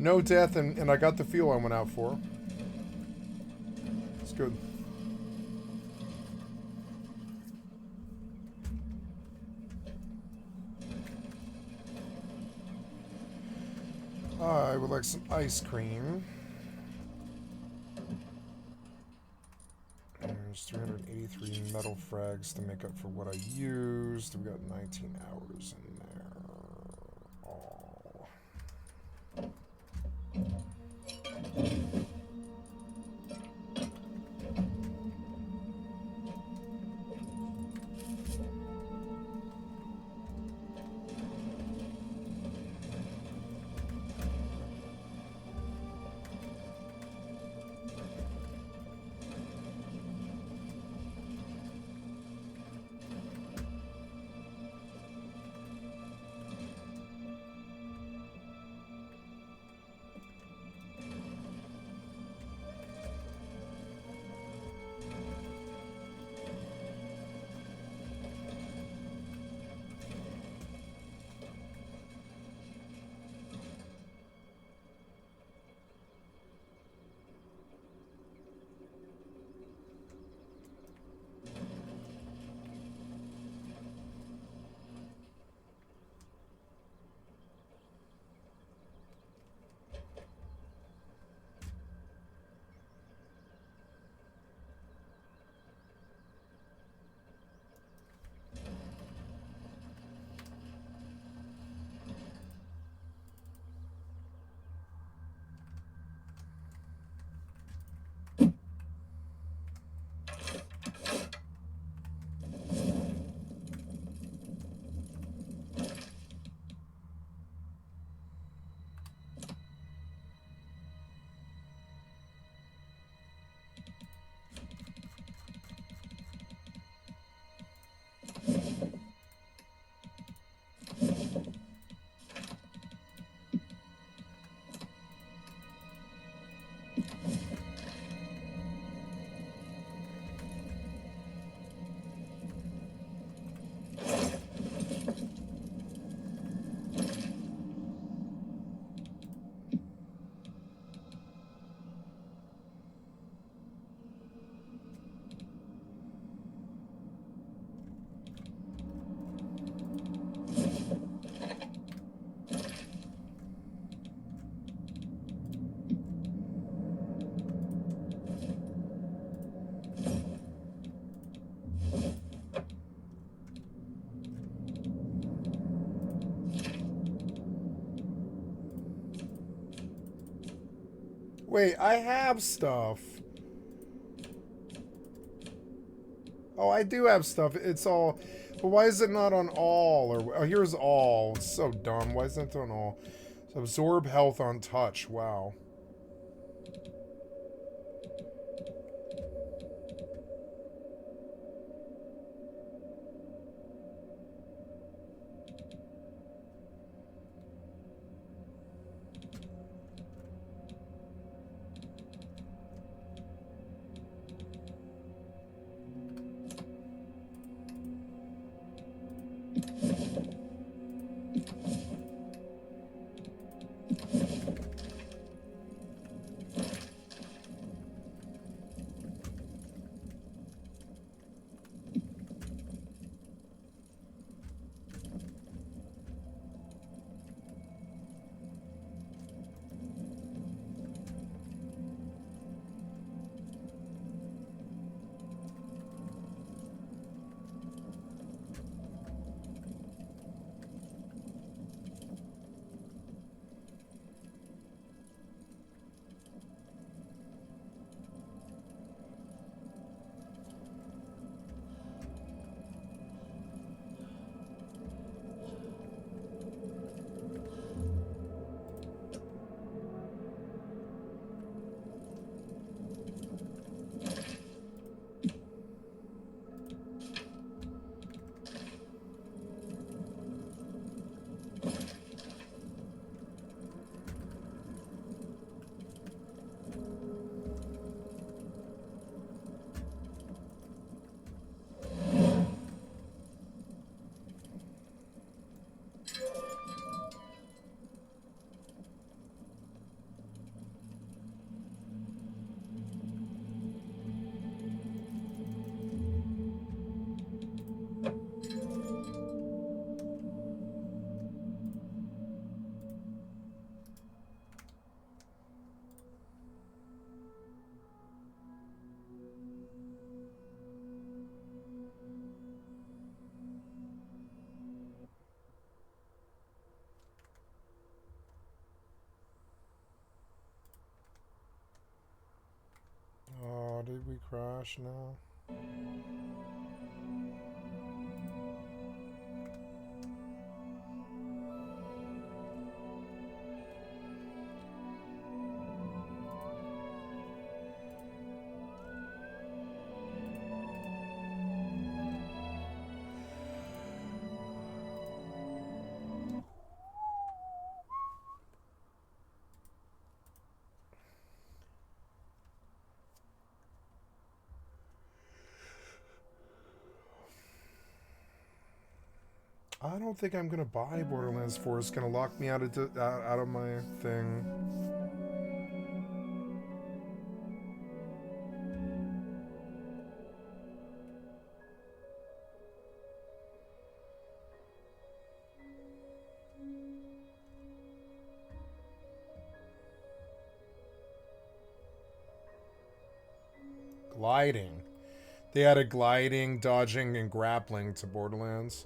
No death, and I got the fuel I went out for. It's good. I would like some ice cream. There's 383 metal frags to make up for what I used. We got 19 hours in there. All. Wait, I have stuff. Oh, I do have stuff. It's all... But why is it not on all? Or oh, here's all. It's so dumb. Why isn't it on all? So absorb health on touch. Wow. crash now? I don't think I'm gonna buy Borderlands 4. It's gonna lock me out of my thing. Gliding. They added gliding, dodging, and grappling to Borderlands.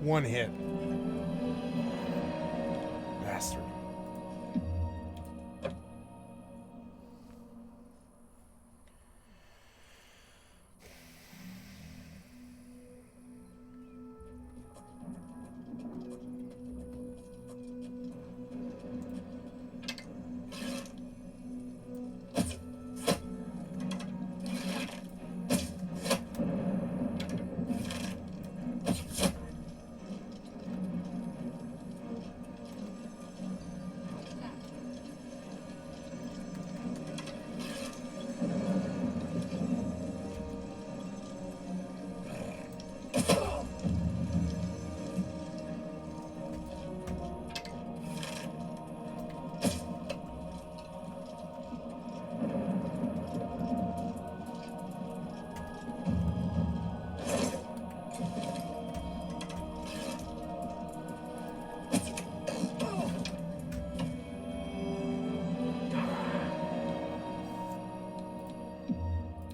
One hit. Bastard.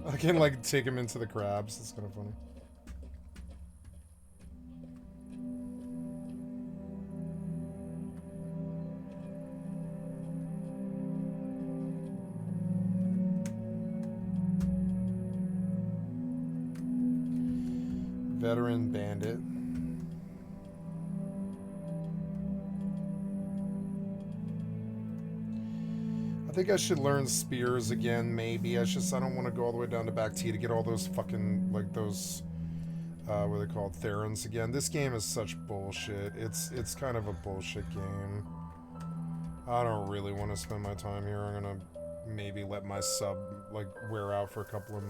I can like take him into the crabs. It's kind of funny. Veteran bandit. I think I should learn spears again, maybe. I don't want to go all the way down to back T to get all those fucking, like, those, what are they called, Therans again. This game is such bullshit. It's kind of a bullshit game. I don't really want to spend my time here. I'm gonna maybe let my sub, like, wear out for a couple of...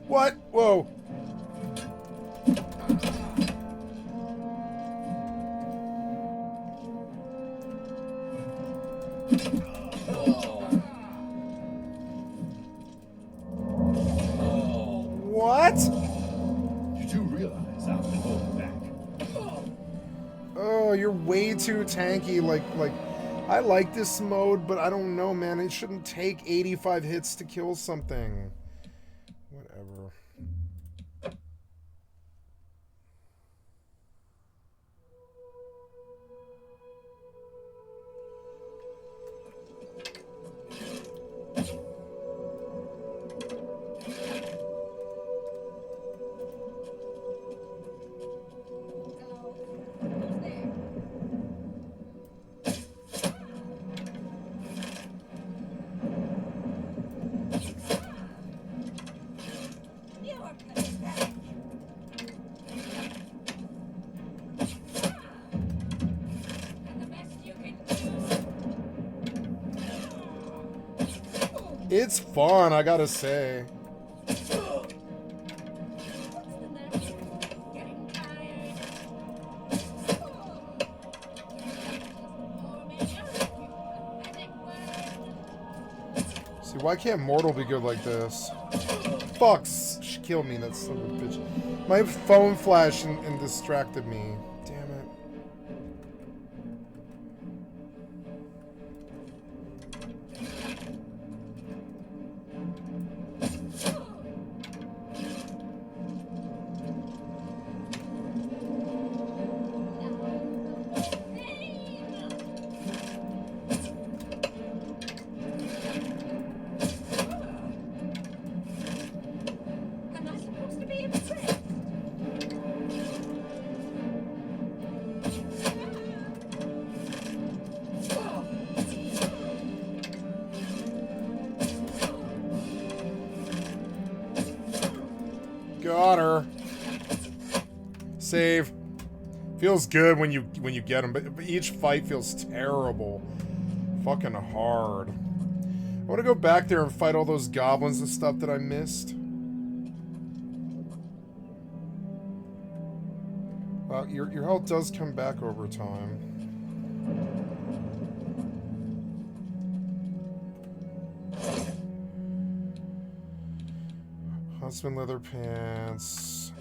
What? Whoa. What? You do realize I've been holding back. Oh, you're way too tanky. Like, I like this mode, but I don't know, man. It shouldn't take 85 hits to kill something. Whatever. It's fun, I gotta say. See, why can't Mortal be good like this? Fucks! She killed me, that son of a bitch. My phone flashed and distracted me. Damn it. Got her. Save. Feels good when you get them, but each fight feels terrible. Fucking hard. I want to go back there and fight all those goblins and stuff that I missed. Your health does come back over time. Huntsman leather pants.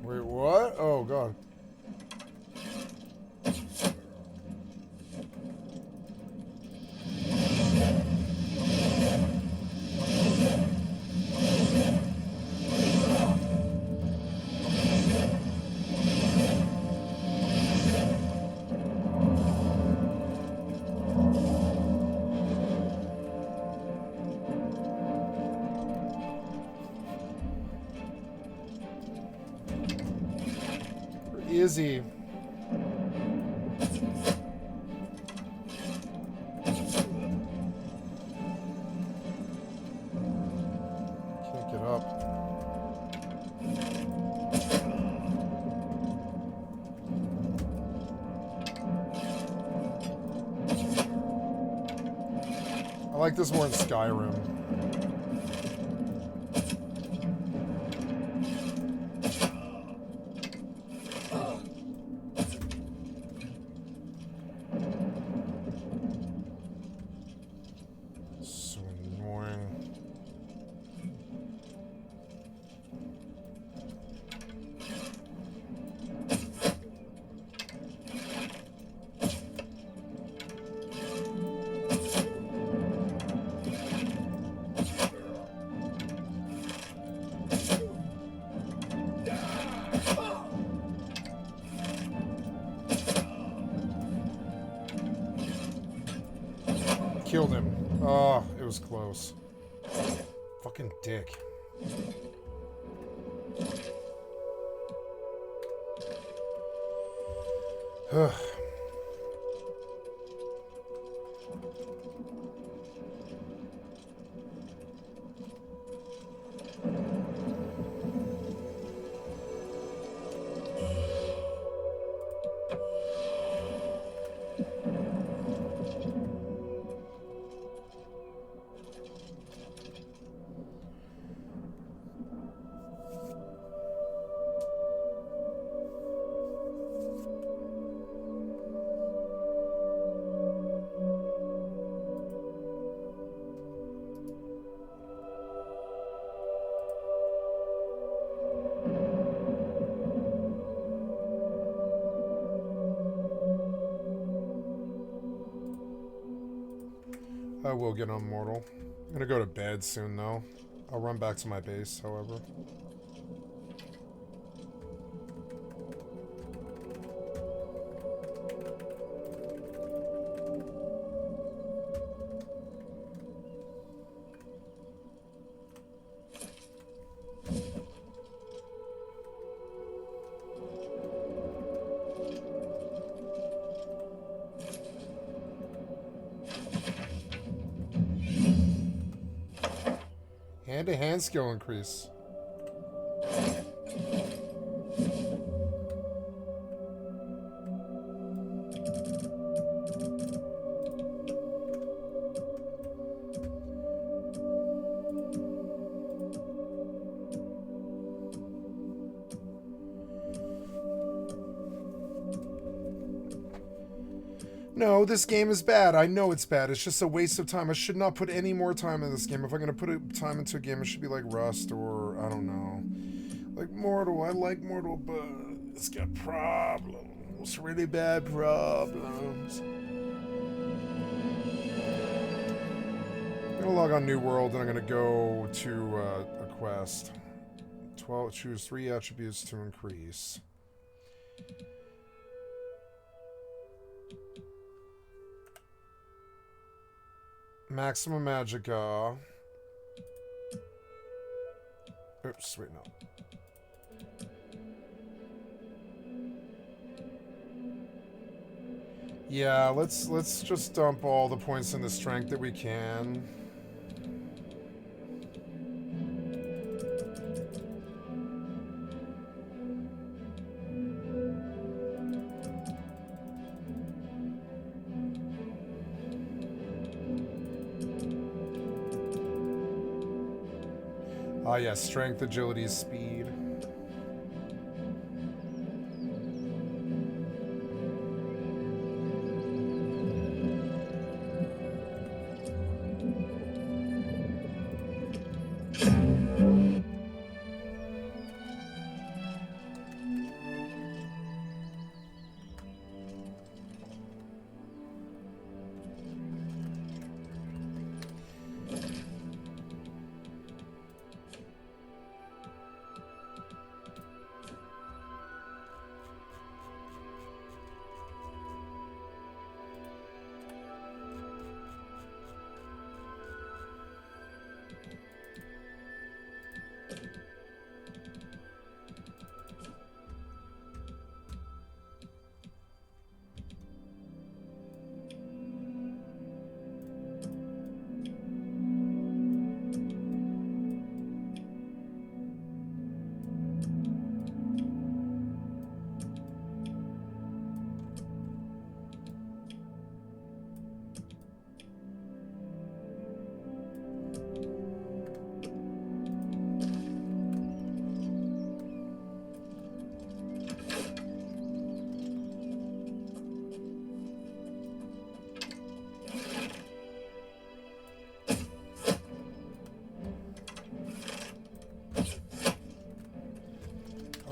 Wait, what? Oh, God. Where is he? Can't get up. I like this more in Skyrim. So annoying. Killed him. Oh, it was close. Fucking dick. Ugh. I will get immortal. I'm gonna go to bed soon, though. I'll run back to my base, however. Hand-to-hand skill increase. No, this game is bad. I know it's bad. It's just a waste of time. I should not put any more time in this game. If I'm going to put time into a game, it should be like Rust or, I don't know. Like Mortal. I like Mortal, but it's got problems. Really bad problems. I'm going to log on New World, and I'm going to go to a quest. 12. Choose 3 attributes to increase. Maximum Magica. Oops, wait, no. Yeah, let's just dump all the points in the strength that we can. Ah, yeah, strength, agility, speed.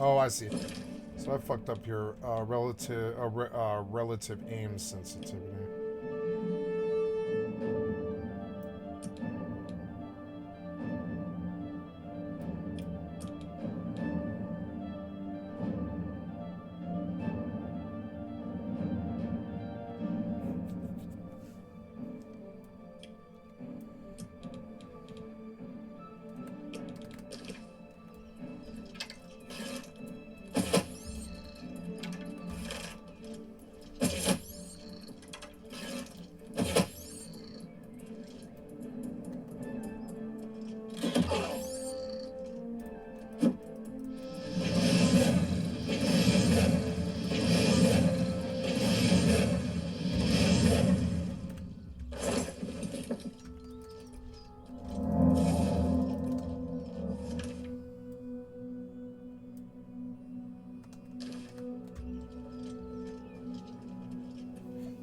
Oh, I see. So I fucked up here. Relative aim sensitivity.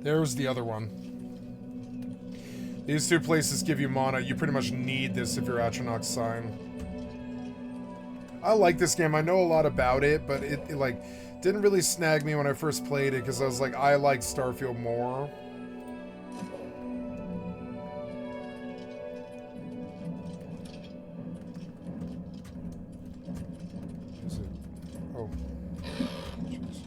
There's the other one. These two places give you mana. You pretty much need this if you're Atronach's sign. I like this game. I know a lot about it, but it like didn't really snag me when I first played it because I was like, I like Starfield more. Is it? Oh. Jeez.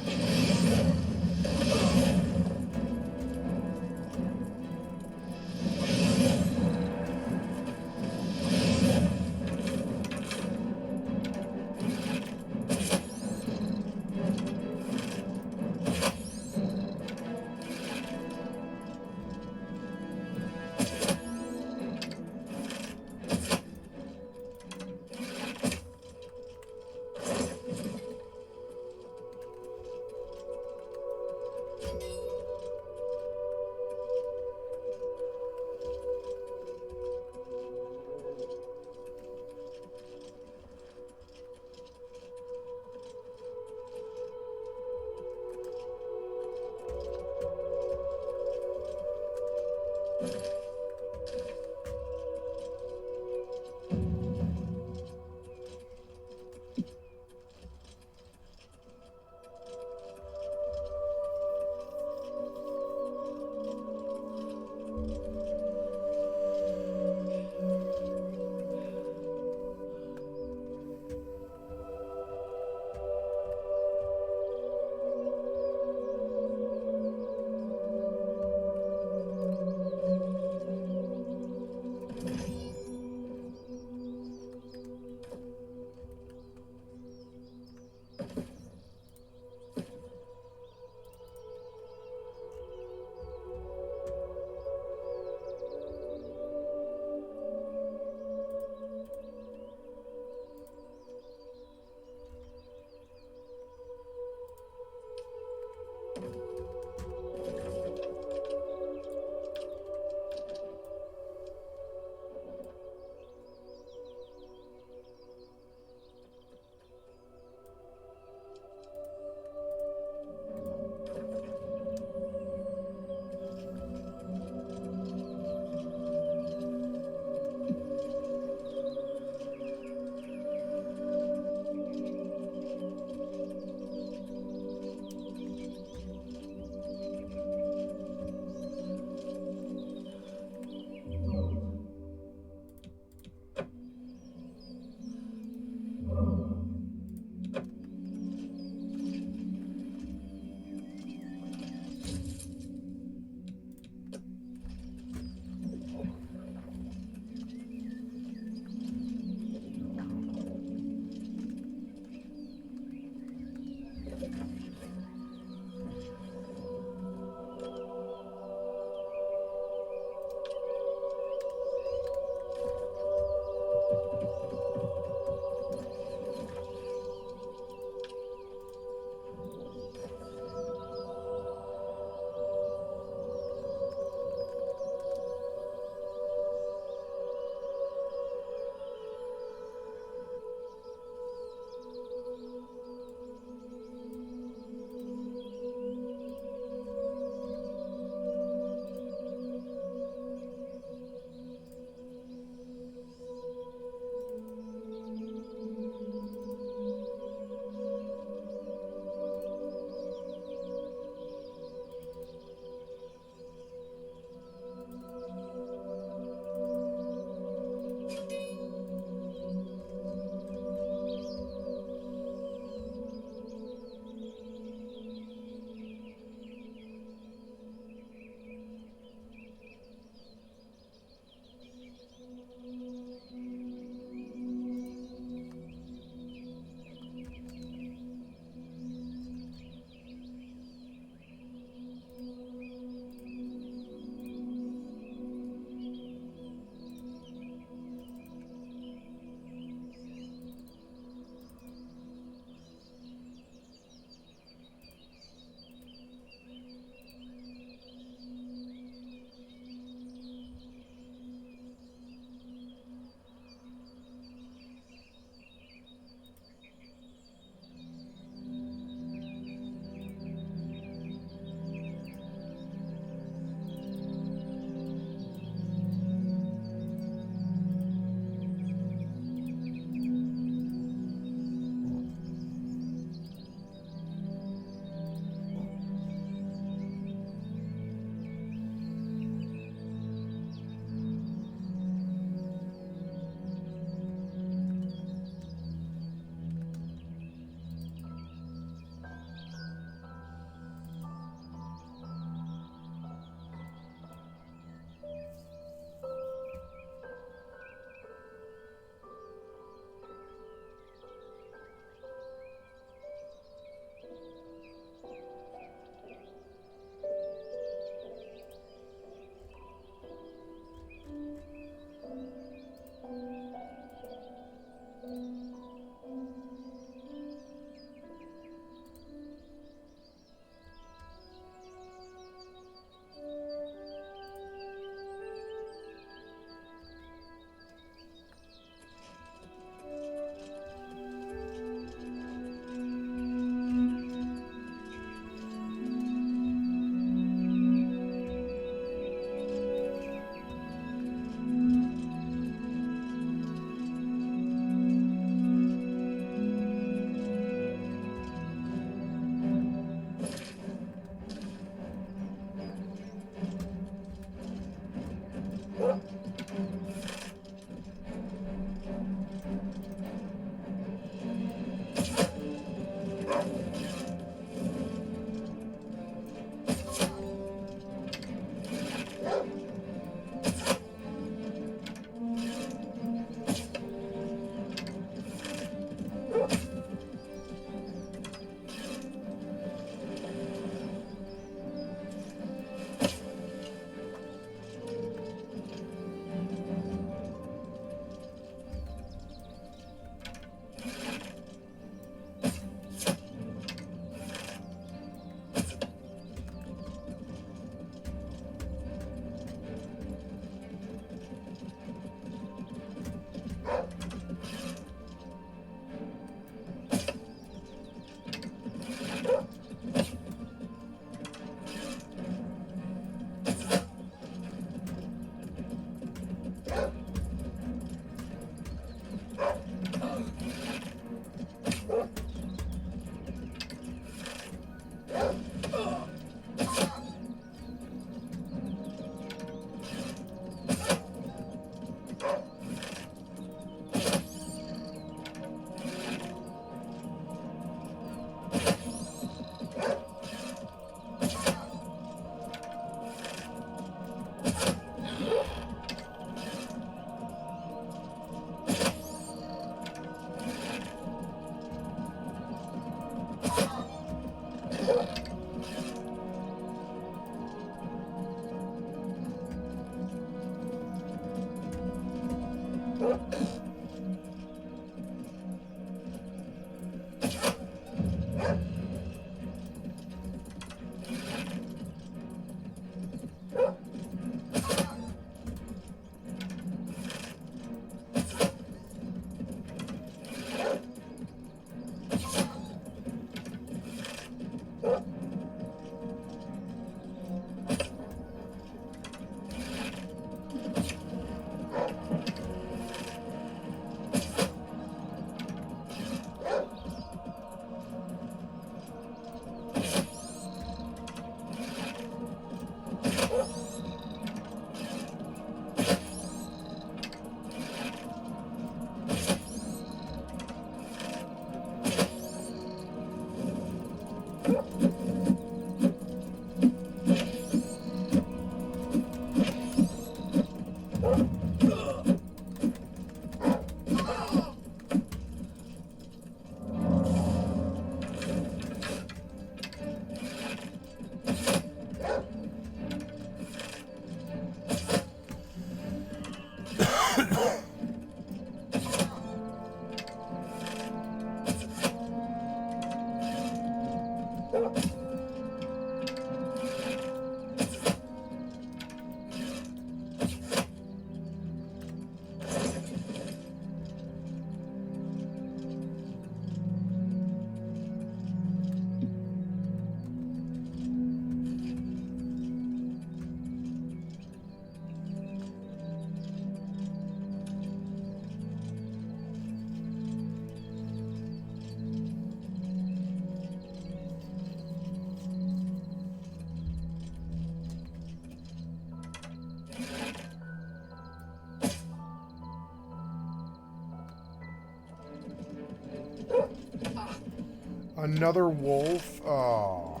Another wolf? Oh.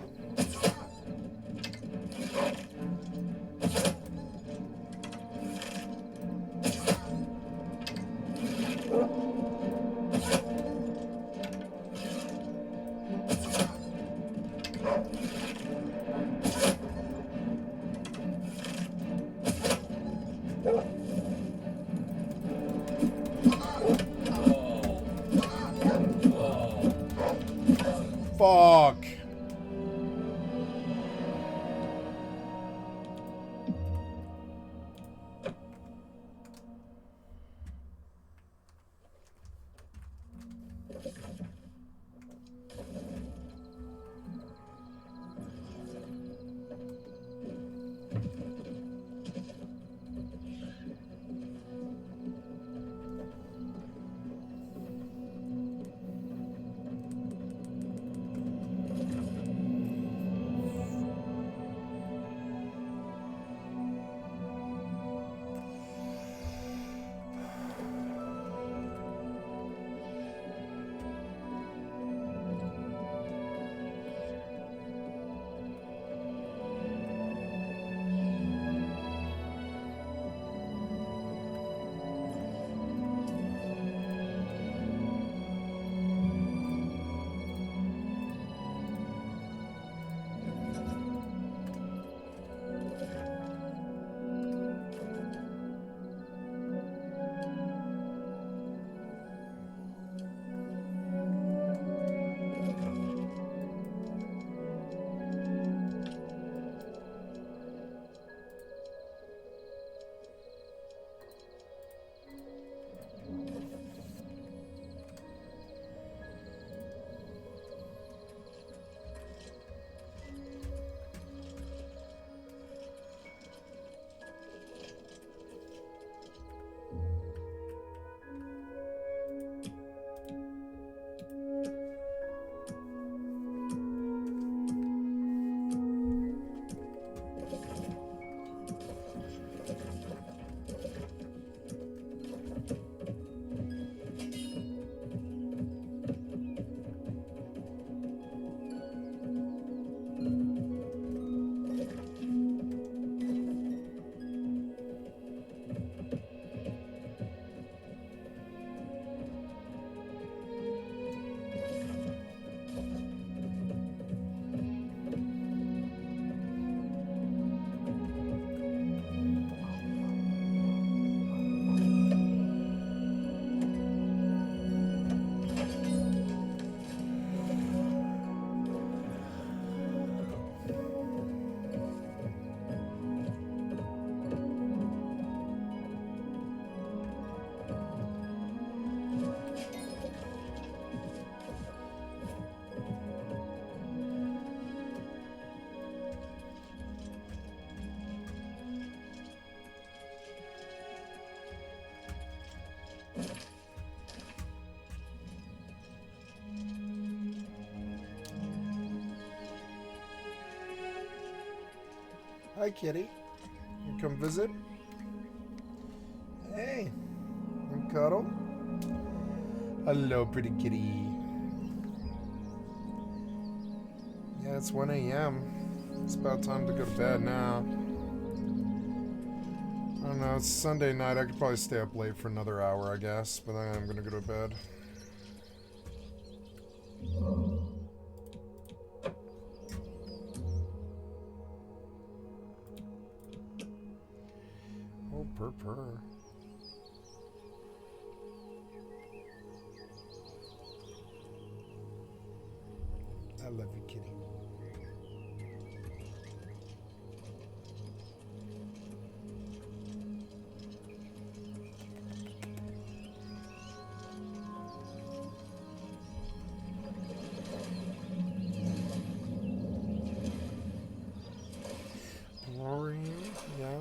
Fuck. Hi, kitty. You come visit? Hey. You cuddle? Hello, pretty kitty. Yeah, it's 1 a.m. It's about time to go to bed now. I don't know, it's Sunday night. I could probably stay up late for another hour, I guess. But then I'm gonna go to bed. Oh, purr. I love you, kitty. Yeah.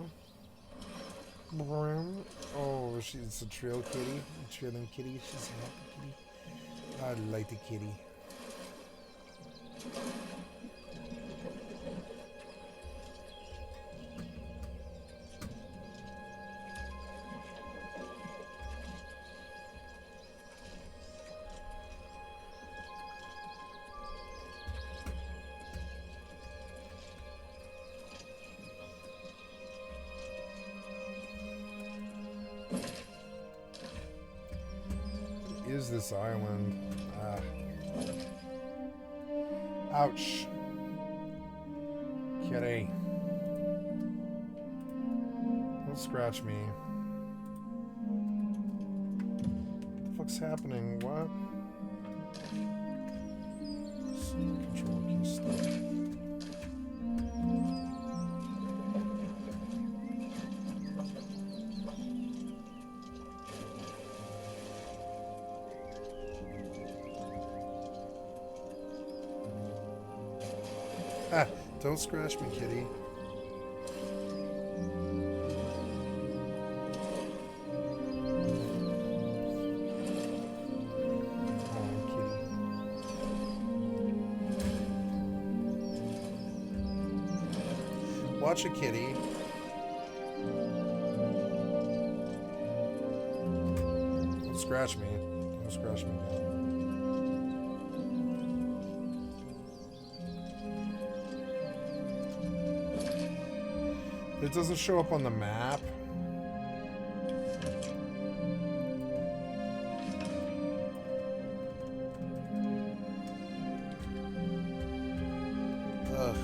Oh, she's a trail kitty. A trailing kitty. She's a happy kitty. I like the kitty. Is this island? Ouch. Kitty. Don't scratch me. What the fuck's happening? What? Control key stuff. Ah, don't scratch me, kitty. Oh, kitty. Watch a kitty. Don't scratch me. Don't scratch me. It doesn't show up on the map. Ugh.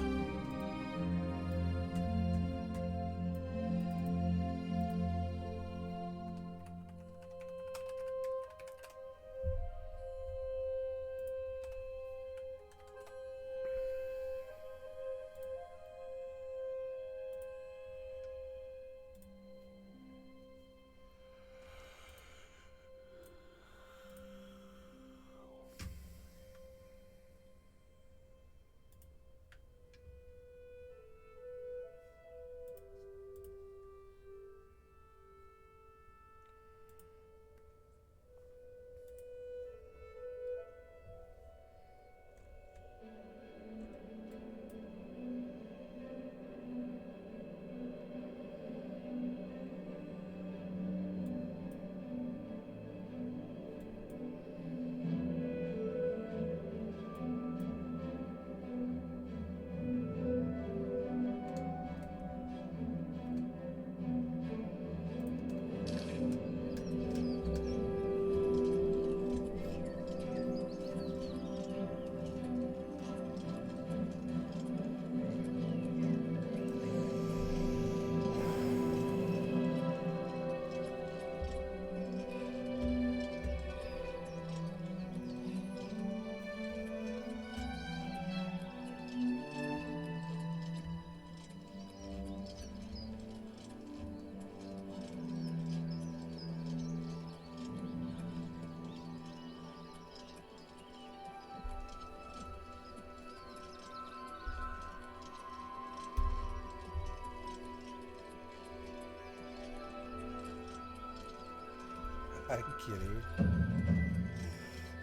Hi, kitty.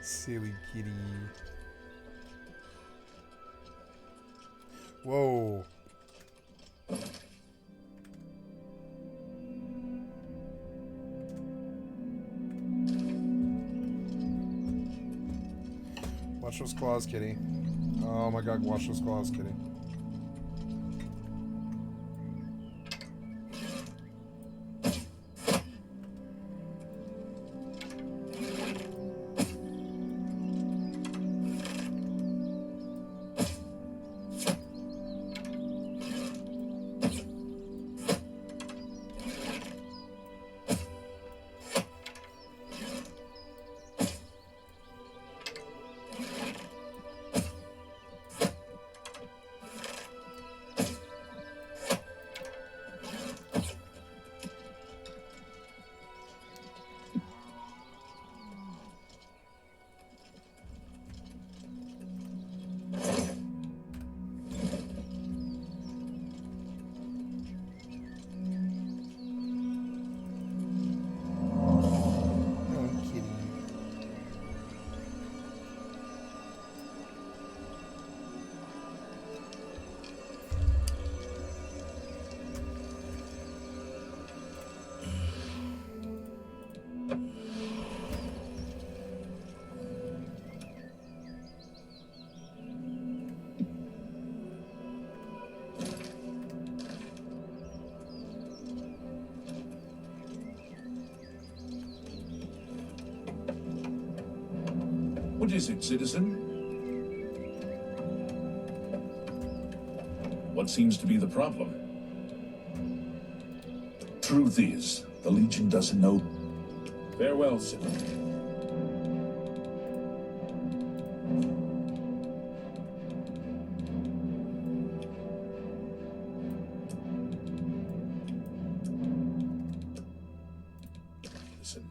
Silly kitty. Whoa. Watch those claws, kitty. Oh my god, watch those claws, kitty. What is it, citizen? What seems to be the problem? Truth is, the Legion doesn't know. Farewell, citizen. Listen.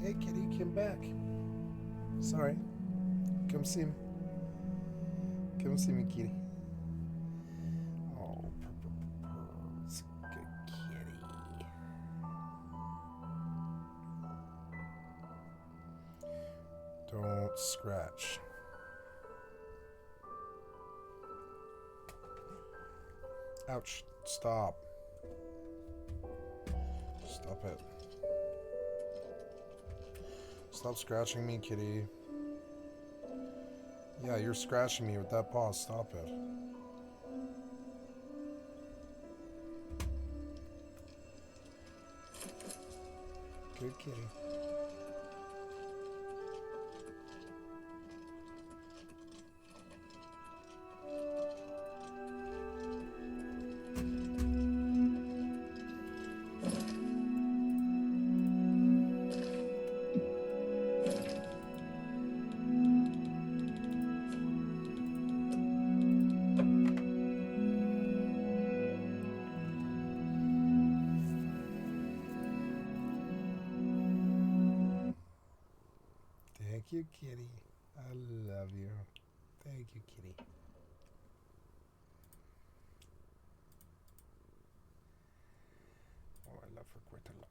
Hey, kitty, come back. Sorry. Come see me. Come see me, kitty. Oh, it's a good kitty. Don't scratch. Ouch. Stop. Stop it. Stop scratching me, kitty. Yeah, you're scratching me with that paw. Stop it. Good kitty. Thank you, kitty. I love you. Thank you, kitty. Oh, I love her quite a lot.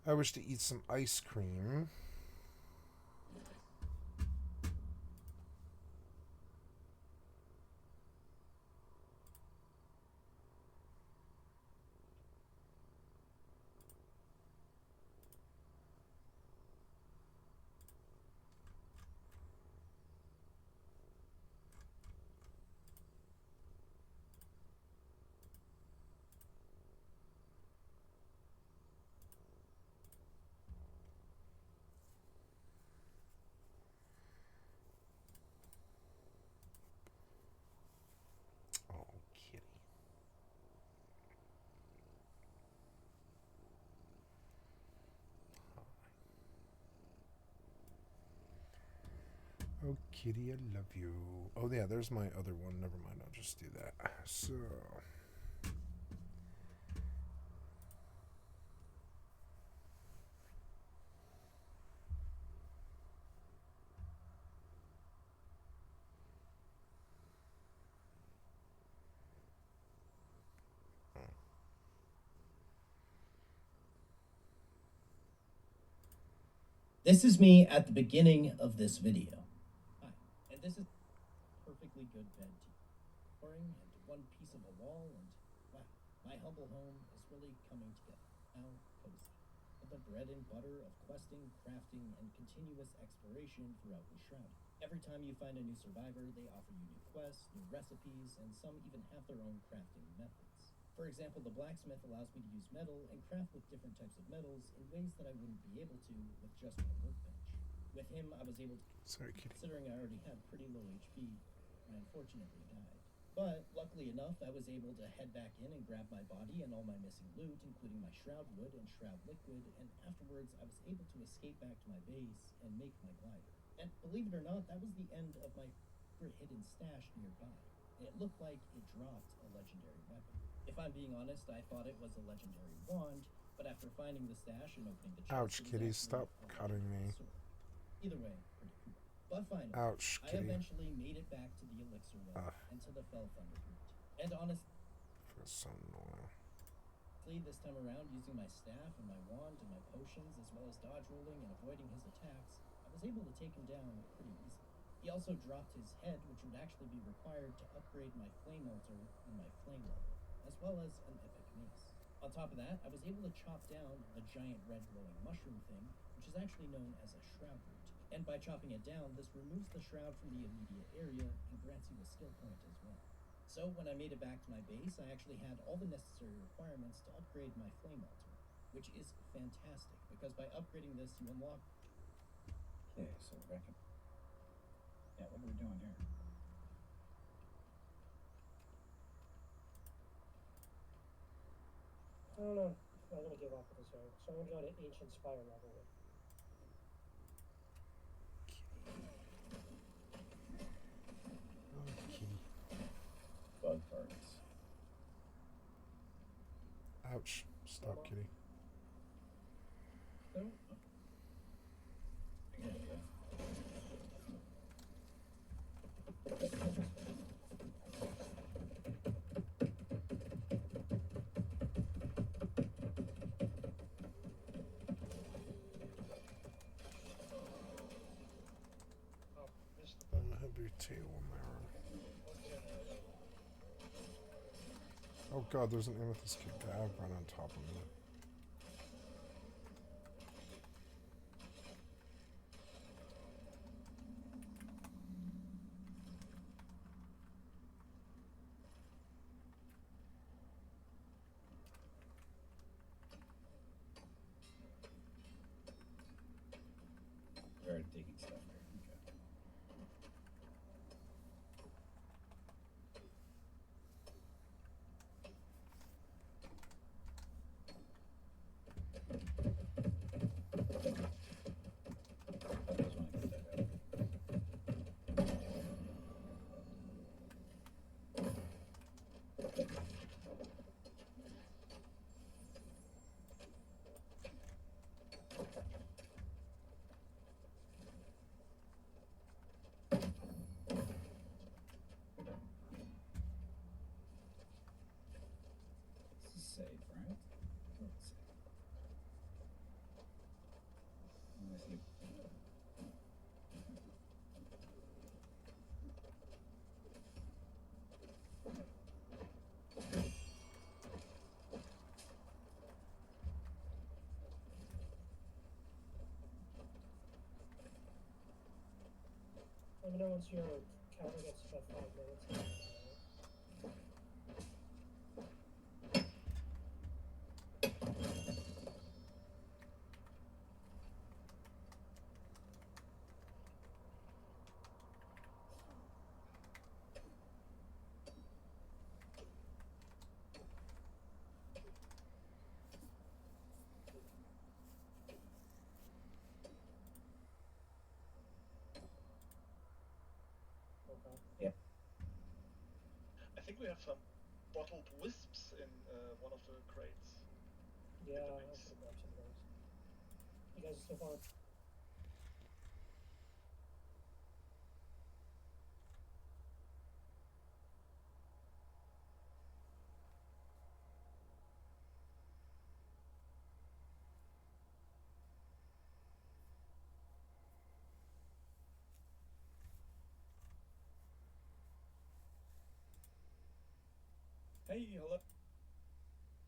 I wish to eat some ice cream. Oh, kitty, I love you. Oh, yeah, there's my other one. Never mind, I'll just do that. So... This is me at the beginning of this video. Hi, and this is perfectly good bed tea. Pouring into one piece of a wall, and wow, my humble home is really coming together. How cozy. With the bread and butter of questing, crafting, and continuous exploration throughout the shroud. Every time you find a new survivor, they offer you new quests, new recipes, and some even have their own crafting methods. For example, the blacksmith allows me to use metal and craft with different types of metals in ways that I wouldn't be able to with just my workbench. With him, I was able to, considering I already had pretty low HP, I unfortunately died. But luckily enough, I was able to head back in and grab my body and all my missing loot, including my shroud wood and shroud liquid, and afterwards I was able to escape back to my base and make my glider. And believe it or not, that was the end of my hidden stash nearby. It looked like it dropped a legendary weapon. If I'm being honest, I thought it was a legendary wand, but after finding the stash and opening the chest... Ouch, kitty, stop cutting me. Either way, pretty cool. But finally, Ouch, I kitty. eventually made it back to the elixir well and to the Fell Thunder route. And honestly, so annoying. This time around, using my staff and my wand and my potions, as well as dodge rolling and avoiding his attacks, I was able to take him down pretty easily. He also dropped his head, which would actually be required to upgrade my flame altar and my flame level, as well as an epic mace. On top of that, I was able to chop down the giant red glowing mushroom thing, which is actually known as a shroud root. And by chopping it down, this removes the shroud from the immediate area and grants you a skill point as well. So when I made it back to my base, I actually had all the necessary requirements to upgrade my flame altar, which is fantastic, because by upgrading this, you unlock... Okay, so reckon... Yeah, what are we doing here? I don't know. I'm gonna give up with this area. So I'm gonna go to Ancient Spire level 1. Bug parts. Ouch. Stop, kitty. No? Yeah. Oh, missed the I'm button. gonna have your tail in there. Oh god, there's an amethyst kid guy right on top of me. We're already taking stuff here. Okay. I just want to get that out. This is safe, right? Oh, it's safe. Let me see. Let me know once your counter gets about 5 minutes. think we have some bottled wisps in one of the crates. Yeah, the I'll mix. have to grab some of those. You guys are so far. Hey, hello.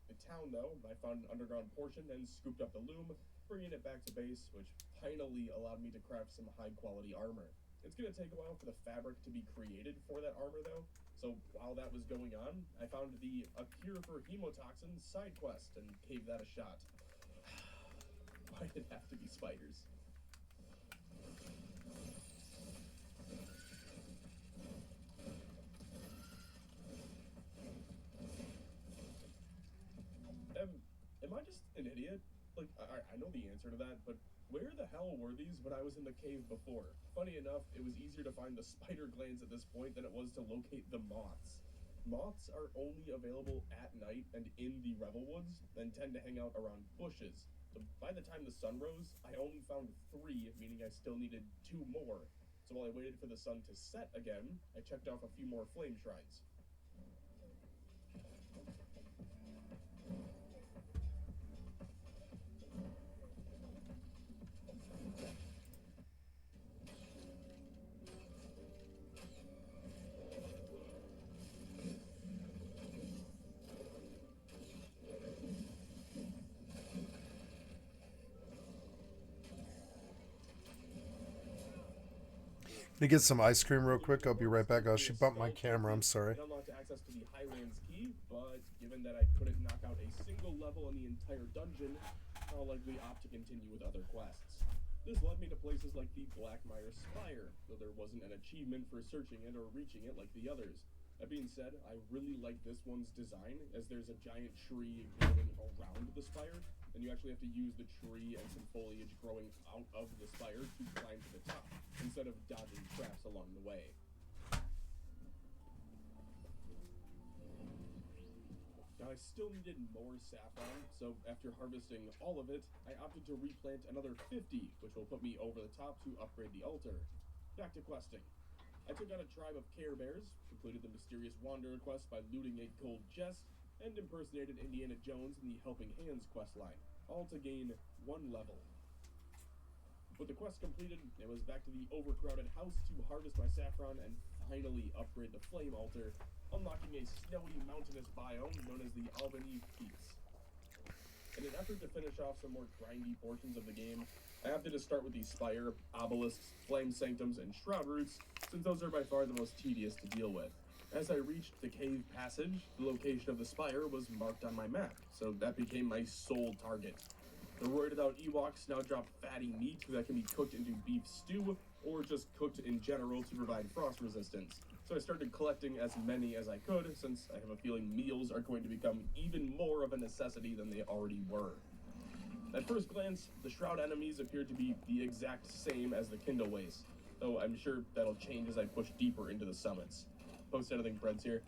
The town, though, I found an underground portion and scooped up the loom, bringing it back to base, which finally allowed me to craft some high-quality armor. It's gonna take a while for the fabric to be created for that armor, though, so while that was going on, I found the A Cure for Hemotoxin side quest and gave that a shot. Why did it have to be spiders? Am I just an idiot? Like, I know the answer to that, but where the hell were these when I was in the cave before? Funny enough, it was easier to find the spider glands at this point than it was to locate the moths. Moths are only available at night and in the Revel Woods, and tend to hang out around bushes. So by the time the sun rose, I only found 3, meaning I still needed 2 more. So while I waited for the sun to set again, I checked off a few more flame shrines. Let me get some ice cream real quick. I'll be right back. Oh, she bumped my camera. I'm sorry. It unlocked access to the Highlands key, but given that I couldn't knock out a single level in the entire dungeon, I'll likely opt to continue with other quests. This led me to places like the Blackmire Spire, though there wasn't an achievement for searching it or reaching it like the others. That being said, I really like this one's design, as there's a giant tree growing around the spire, and you actually have to use the tree and some foliage growing out of the spire to climb to the top, instead of dodging traps along the way. Now, I still needed more saffron, so after harvesting all of it, I opted to replant another 50, which will put me over the top to upgrade the altar. Back to questing. I took out a tribe of Care Bears, completed the Mysterious Wanderer quest by looting a gold chest, and impersonated Indiana Jones in the Helping Hands questline, all to gain 1 level. With the quest completed, it was back to the overcrowded house to harvest my saffron and finally upgrade the flame altar, unlocking a snowy mountainous biome known as the Albany Peaks. In an effort to finish off some more grindy portions of the game, I opted to start with the Spire, Obelisks, Flame Sanctums, and Shroud Roots, since those are by far the most tedious to deal with. As I reached the cave passage, the location of the Spire was marked on my map, so that became my sole target. The roided out Ewoks now drop fatty meat that can be cooked into beef stew, or just cooked in general to provide frost resistance. So I started collecting as many as I could, since I have a feeling meals are going to become even more of a necessity than they already were. At first glance, the Shroud enemies appear to be the exact same as the Kindle Waste, though I'm sure that'll change as I push deeper into the summits. Post editing Breads here.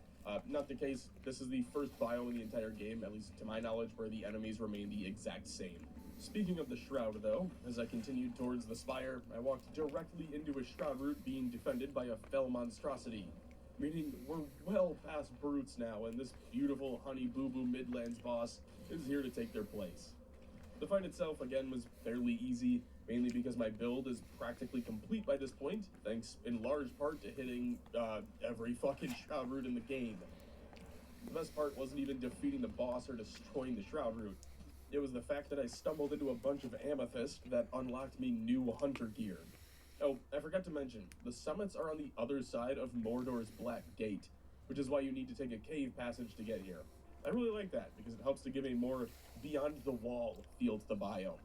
Not the case. This is the first biome in the entire game, at least to my knowledge, where the enemies remain the exact same. Speaking of the Shroud, though, as I continued towards the Spire, I walked directly into a Shroud route being defended by a fell monstrosity. Meaning we're well past brutes now, and this beautiful Honey Boo Boo Midlands boss is here to take their place. The fight itself, again, was fairly easy, mainly because my build is practically complete by this point, thanks in large part to hitting every fucking Shroud route in the game. The best part wasn't even defeating the boss or destroying the Shroud route. It was the fact that I stumbled into a bunch of amethyst that unlocked me new hunter gear. Oh, I forgot to mention, the summits are on the other side of Mordor's Black Gate, which is why you need to take a cave passage to get here. I really like that, because it helps to give a more beyond the wall feel to the biome.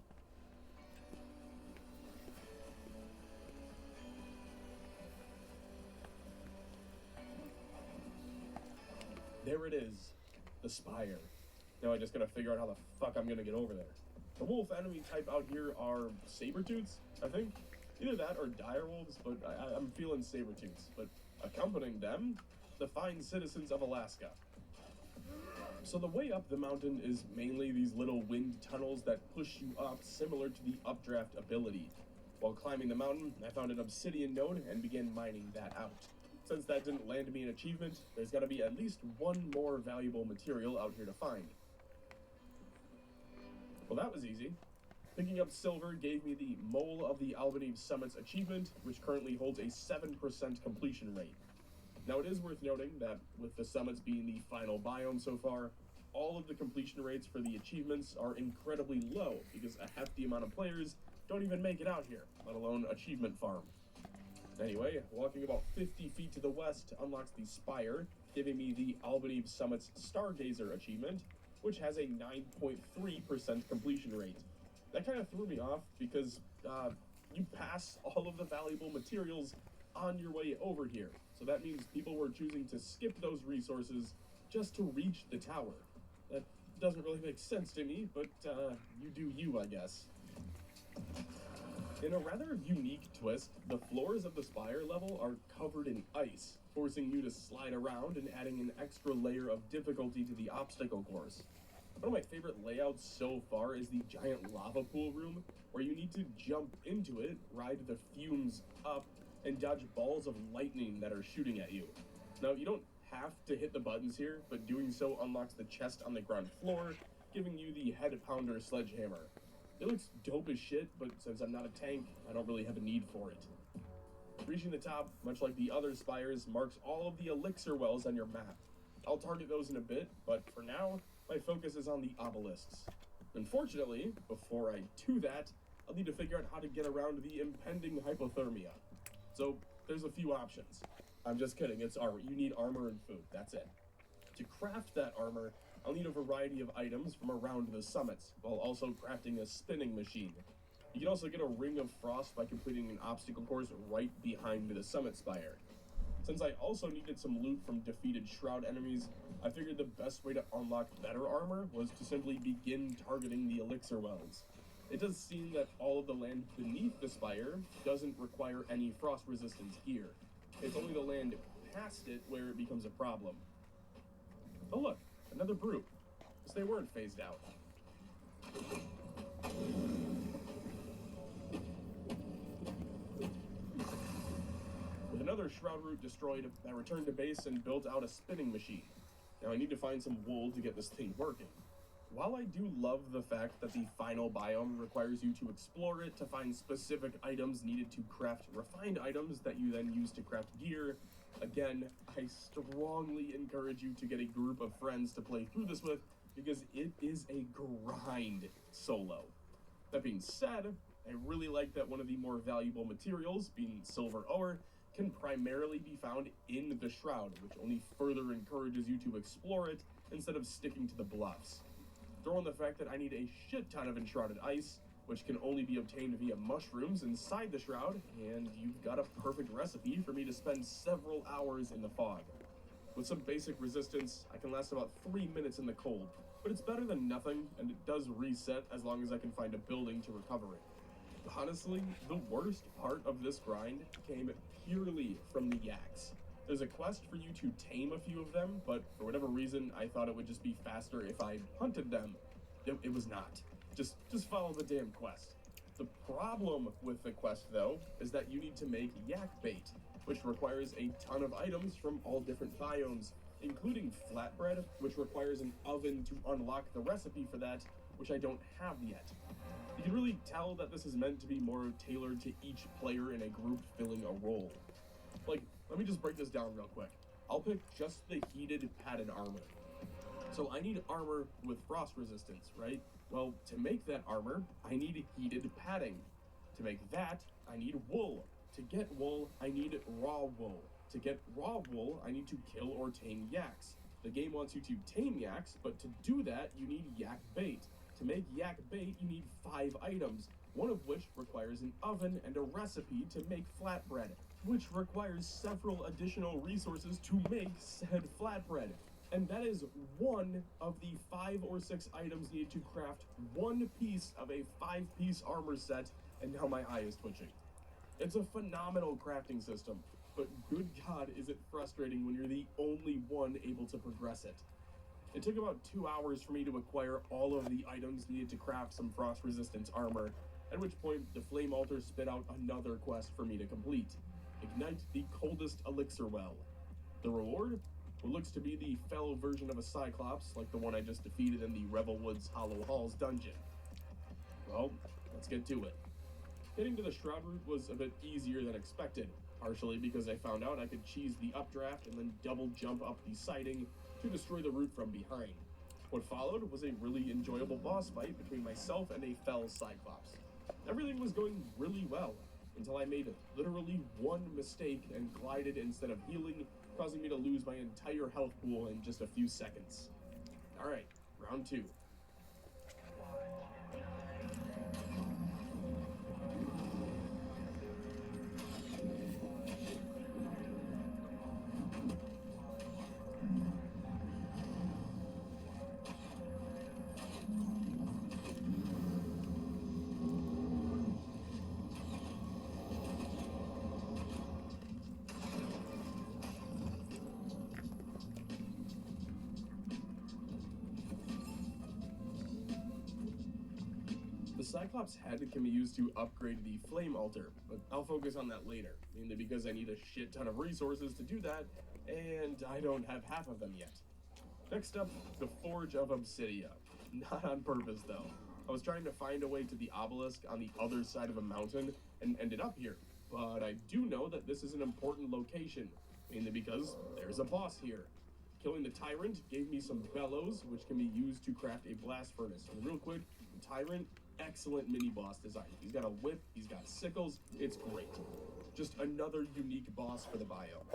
There it is, the Spire. Now I just gotta figure out how the fuck I'm gonna get over there. The wolf enemy type out here are saber-tooths, I think. Either that or direwolves, but I'm feeling saber-tooths. But accompanying them the fine citizens of Alaska. So the way up the mountain is mainly these little wind tunnels that push you up, similar to the updraft ability. While climbing the mountain, I found an obsidian node and began mining that out. Since that didn't land me an achievement, there's got to be at least one more valuable material out here to find. Well, that was easy. Picking up silver gave me the Mole of the Albany Summits achievement, which currently holds a 7% completion rate. Now, it is worth noting that with the summits being the final biome so far, all of the completion rates for the achievements are incredibly low because a hefty amount of players don't even make it out here, let alone achievement farm. Anyway, walking about 50 feet to the west unlocks the Spire, giving me the Albany Summits Stargazer achievement, which has a 9.3% completion rate. That kind of threw me off because you pass all of the valuable materials on your way over here. So that means people were choosing to skip those resources just to reach the tower. That doesn't really make sense to me, but you do you, I guess. In a rather unique twist, the floors of the Spire level are covered in ice, forcing you to slide around and adding an extra layer of difficulty to the obstacle course. One of my favorite layouts so far is the giant lava pool room, where you need to jump into it, ride the fumes up, and dodge balls of lightning that are shooting at you. Now, you don't have to hit the buttons here, but doing so unlocks the chest on the ground floor, giving you the head pounder sledgehammer. It looks dope as shit, but since I'm not a tank, I don't really have a need for it. Reaching the top, much like the other spires, marks all of the elixir wells on your map. I'll target those in a bit, but for now, my focus is on the obelisks. Unfortunately, before I do that, I'll need to figure out how to get around the impending hypothermia. So, there's a few options. I'm just kidding, it's armor. You need armor and food, that's it. To craft that armor, I'll need a variety of items from around the summits, while also crafting a spinning machine. You can also get a Ring of Frost by completing an obstacle course right behind the summit spire. Since I also needed some loot from defeated Shroud enemies, I figured the best way to unlock better armor was to simply begin targeting the elixir wells. It does seem that all of the land beneath the spire doesn't require any frost resistance gear. It's only the land past it where it becomes a problem. Oh look, another brew. Guess they weren't phased out. With another Shroud root destroyed, I returned to base and built out a spinning machine. Now I need to find some wool to get this thing working. While I do love the fact that the final biome requires you to explore it to find specific items needed to craft refined items that you then use to craft gear, again, I strongly encourage you to get a group of friends to play through this with because it is a grind solo. That being said, I really like that one of the more valuable materials, being silver ore, can primarily be found in the Shroud, which only further encourages you to explore it instead of sticking to the bluffs. Throw in the fact that I need a shit ton of enshrouded ice, which can only be obtained via mushrooms inside the Shroud, and you've got a perfect recipe for me to spend several hours in the fog. With some basic resistance, I can last about 3 minutes in the cold, but it's better than nothing, and it does reset as long as I can find a building to recover it. Honestly, the worst part of this grind came purely from the yaks. There's a quest for you to tame a few of them, but for whatever reason, I thought it would just be faster if I hunted them. It was not. Just follow the damn quest. The problem with the quest, though, is that you need to make yak bait, which requires a ton of items from all different biomes, including flatbread, which requires an oven to unlock the recipe for that, which I don't have yet. You can really tell that this is meant to be more tailored to each player in a group filling a role. Like, let me just break this down real quick. I'll pick just the heated padded armor. So I need armor with frost resistance, right? Well, to make that armor, I need heated padding. To make that, I need wool. To get wool, I need raw wool. To get raw wool, I need to kill or tame yaks. The game wants you to tame yaks, but to do that, you need yak bait. To make yak bait, you need 5 items, one of which requires an oven and a recipe to make flatbread, which requires several additional resources to make said flatbread. And that is one of the 5 or 6 items needed to craft one piece of a 5-piece armor set, and now my eye is twitching. It's a phenomenal crafting system, but good God, is it frustrating when you're the only one able to progress it. It took about 2 hours for me to acquire all of the items needed to craft some frost resistance armor, at which point the Flame Altar spit out another quest for me to complete. Ignite the coldest elixir well. The reward? What looks to be the fell version of a Cyclops, like the one I just defeated in the Revelwood's Hollow Halls dungeon. Well, let's get to it. Getting to the Shroud Route was a bit easier than expected, partially because I found out I could cheese the updraft and then double jump up the siding to destroy the route from behind. What followed was a really enjoyable boss fight between myself and a fell Cyclops. Everything was going really well, until I made literally one mistake and glided instead of healing, causing me to lose my entire health pool in just a few seconds. Alright, round 2. The Cyclops head can be used to upgrade the Flame Altar, but I'll focus on that later, mainly because I need a shit ton of resources to do that, and I don't have half of them yet. Next up, the Forge of Obsidia. Not on purpose, though. I was trying to find a way to the obelisk on the other side of a mountain, and ended up here. But I do know that this is an important location, mainly because there's a boss here. Killing the Tyrant gave me some bellows, which can be used to craft a blast furnace. And real quick, the Tyrant, excellent mini-boss design. He's got a whip, he's got sickles, it's great. Just another unique boss for the biome.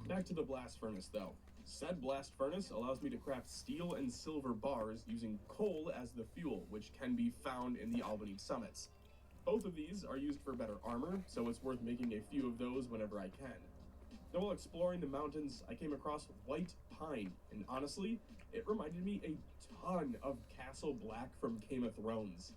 Back to the blast furnace, though. Said blast furnace allows me to craft steel and silver bars using coal as the fuel, which can be found in the Alldayerrydaybaby summits. Both of these are used for better armor, so it's worth making a few of those whenever I can. Then while exploring the mountains, I came across white pine, and honestly, it reminded me a ton of Castle Black from Game of Thrones.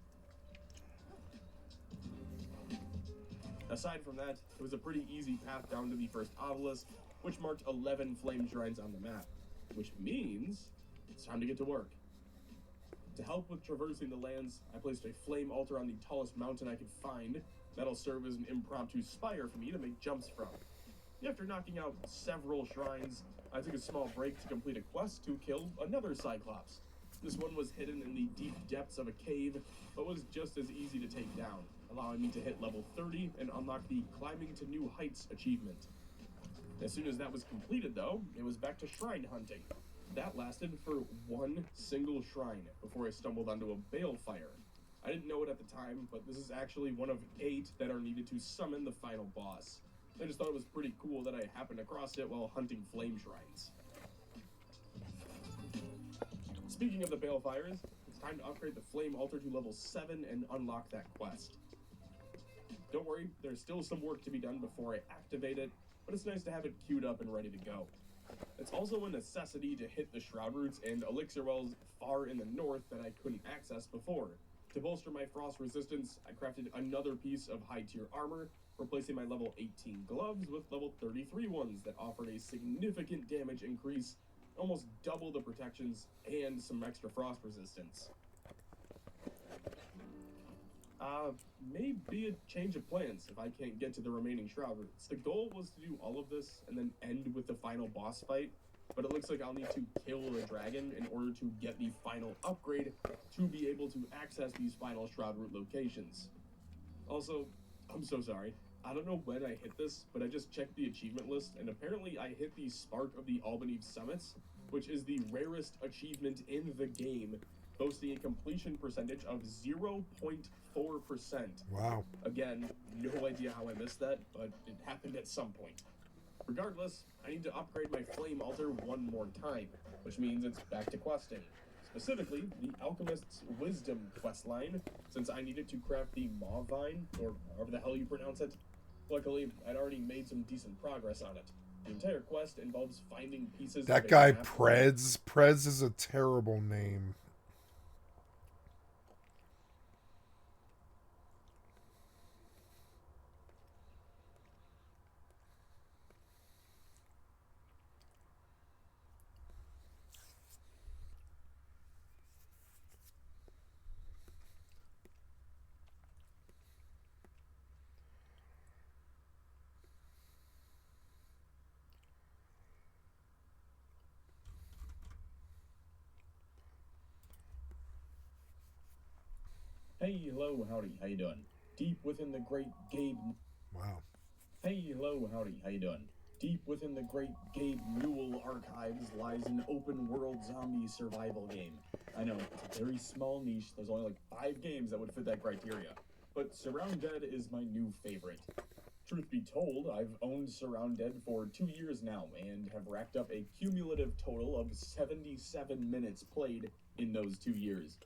Aside from that, it was a pretty easy path down to the first obelisk, which marked 11 flame shrines on the map, which means it's time to get to work. To help with traversing the lands, I placed a flame altar on the tallest mountain I could find. That'll serve as an impromptu spire for me to make jumps from. After knocking out several shrines, I took a small break to complete a quest to kill another Cyclops. This one was hidden in the deep depths of a cave, but was just as easy to take down, allowing me to hit level 30 and unlock the Climbing to New Heights achievement. As soon as that was completed, though, it was back to shrine hunting. That lasted for one single shrine before I stumbled onto a balefire. I didn't know it at the time, but this is actually one of 8 that are needed to summon the final boss. I just thought it was pretty cool that I happened across it while hunting flame shrines. Speaking of the balefires, it's time to upgrade the flame altar to level 7 and unlock that quest. Don't worry, there's still some work to be done before I activate it, but it's nice to have it queued up and ready to go. It's also a necessity to hit the Shroud Routes and Elixir Wells far in the north that I couldn't access before. To bolster my frost resistance, I crafted another piece of high-tier armor, replacing my level 18 gloves with level 33 ones that offered a significant damage increase, almost double the protections, and some extra frost resistance. Maybe a change of plans if I can't get to the remaining Shroud Routes. The goal was to do all of this and then end with the final boss fight, but it looks like I'll need to kill the dragon in order to get the final upgrade to be able to access these final Shroud Route locations. Also, I'm so sorry. I don't know when I hit this, but I just checked the achievement list, and apparently I hit the Spark of the Alldayerrydaybaby Summits, which is the rarest achievement in the game, boasting a completion percentage of 0.4%. Wow. Again, no idea how I missed that, but it happened at some point. Regardless, I need to upgrade my flame altar one more time, which means it's back to questing. Specifically, the Alchemist's Wisdom questline, since I needed to craft the Maw Vine, or however the hell you pronounce it. Luckily, I'd already made some decent progress on it. The entire quest involves finding pieces That of a guy map. Preds. Preds is a terrible name. Hey, hello, howdy, how you doing? Deep within the great Gabe... Wow. Hey, hello, howdy, how you doing? Deep within the great Gabe Newell archives lies an open-world zombie survival game. I know, it's a very small niche. There's only like 5 games that would fit that criteria. But Surround Dead is my new favorite. Truth be told, I've owned Surround Dead for 2 years now and have racked up a cumulative total of 77 minutes played in those 2 years.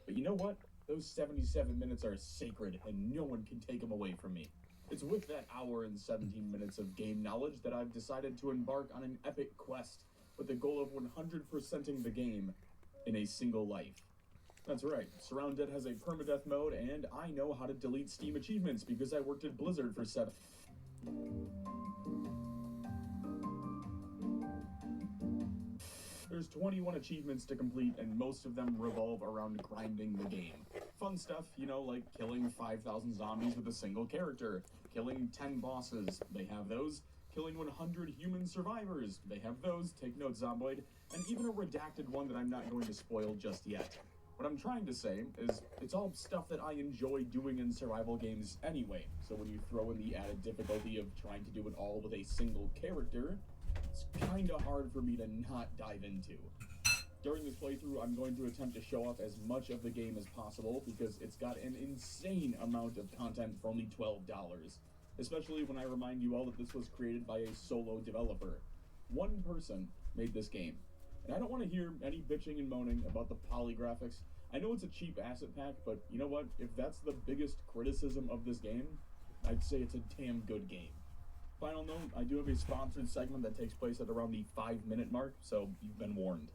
But you know what? Those 77 minutes are sacred, and no one can take them away from me. It's with that hour and 17 minutes of game knowledge that I've decided to embark on an epic quest with the goal of 100%ing the game in a single life. That's right, Surround Dead has a permadeath mode, and I know how to delete Steam achievements because I worked at Blizzard for 7... There's 21 achievements to complete, and most of them revolve around grinding the game. Fun stuff, you know, like killing 5,000 zombies with a single character, killing 10 bosses, they have those, killing 100 human survivors, they have those, take note Zomboid, and even a redacted one that I'm not going to spoil just yet. What I'm trying to say is, it's all stuff that I enjoy doing in survival games anyway, so when you throw in the added difficulty of trying to do it all with a single character, it's kinda hard for me to not dive into. During this playthrough, I'm going to attempt to show off as much of the game as possible because it's got an insane amount of content for only $12. Especially when I remind you all that this was created by a solo developer. One person made this game. And I don't want to hear any bitching and moaning about the polygraphics. I know it's a cheap asset pack, but you know what? If that's the biggest criticism of this game, I'd say it's a damn good game. Final note, I do have a sponsored segment that takes place at around the 5-minute mark, so you've been warned.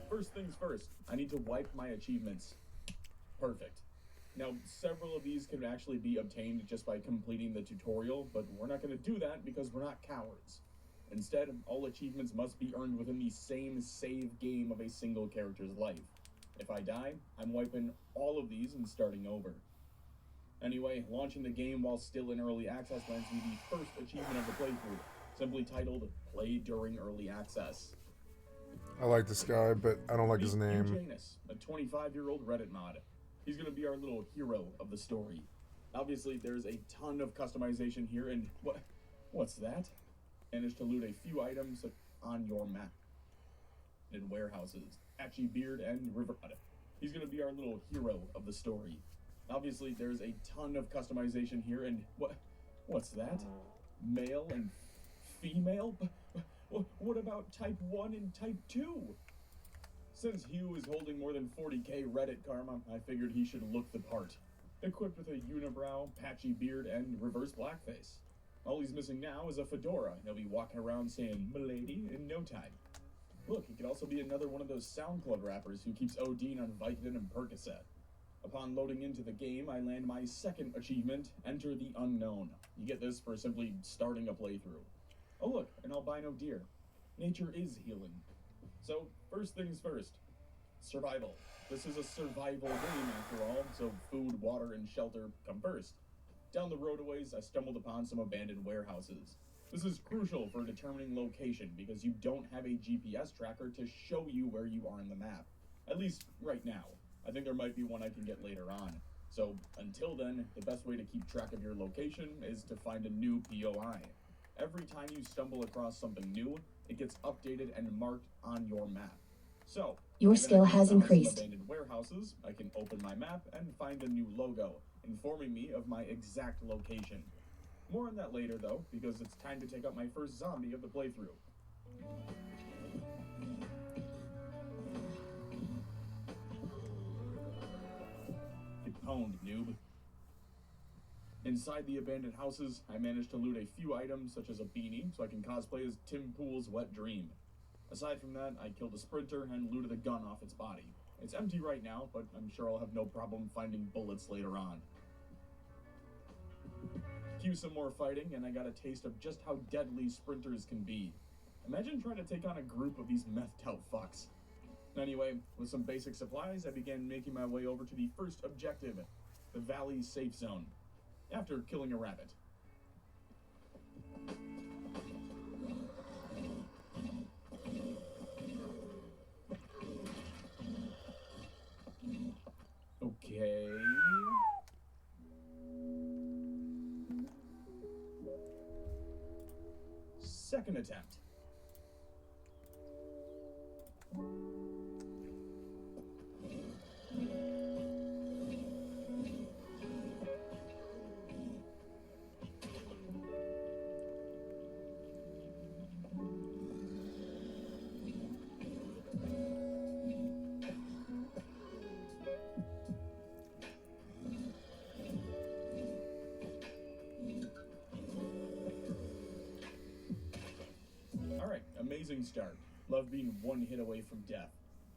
First things first, I need to wipe my achievements. Perfect. Now, several of these can actually be obtained just by completing the tutorial, but we're not going to do that because we're not cowards. Instead, all achievements must be earned within the same save game of a single character's life. If I die, I'm wiping all of these and starting over. Anyway, launching the game while still in early access lands me the first achievement of the playthrough, simply titled Play During Early Access. I like this guy, but I don't like his name. Janus, a 25-year-old Reddit mod. He's gonna be our little hero of the story. Obviously, there's a ton of customization here, and what's that? Managed to loot a few items on your map. In warehouses, Patchy Beard and River. He's gonna be our little hero of the story. Obviously, there's a ton of customization here, and what's that? Male and female? What about Type 1 and Type 2? Since Hugh is holding more than 40k Reddit karma, I figured he should look the part. Equipped with a unibrow, patchy beard, and reverse blackface. All he's missing now is a fedora, and he'll be walking around saying "Milady" in no time. Look, he could also be another one of those SoundCloud rappers who keeps ODing on Vicodin and Percocet. Upon loading into the game, I land my second achievement, Enter the Unknown. You get this for simply starting a playthrough. Oh look, an albino deer. Nature is healing. So, first things first. Survival. This is a survival game after all, so food, water, and shelter come first. Down the road a ways, I stumbled upon some abandoned warehouses. This is crucial for determining location because you don't have a GPS tracker to show you where you are on the map. At least, right now. I think there might be one I can get later on. So, until then, the best way to keep track of your location is to find a new POI. Every time you stumble across something new, it gets updated and marked on your map. So, your skill has increased. Some abandoned warehouses, I can open my map and find a new logo, informing me of my exact location. More on that later though, because it's time to take out my first zombie of the playthrough. Get pwned, noob. Inside the abandoned houses, I managed to loot a few items such as a beanie so I can cosplay as Tim Pool's Wet Dream. Aside from that, I killed a sprinter and looted a gun off its body. It's empty right now, but I'm sure I'll have no problem finding bullets later on. Cue some more fighting, and I got a taste of just how deadly sprinters can be. Imagine trying to take on a group of these methed out fucks. Anyway, with some basic supplies, I began making my way over to the first objective, the Valley Safe Zone, after killing a rabbit. Okay. Second attempt. Alright, amazing start. Love being one hit away from death.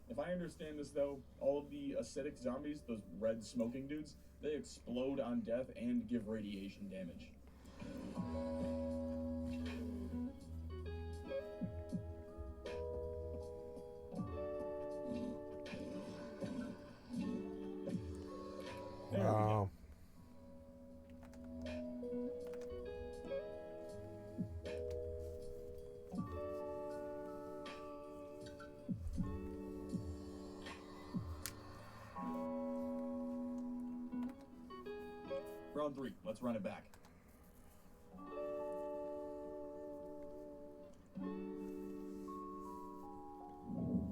If I understand this though, all of the acidic zombies, those red smoking dudes, they explode on death and give radiation damage. There we go. Wow. Round 3, let's run it back.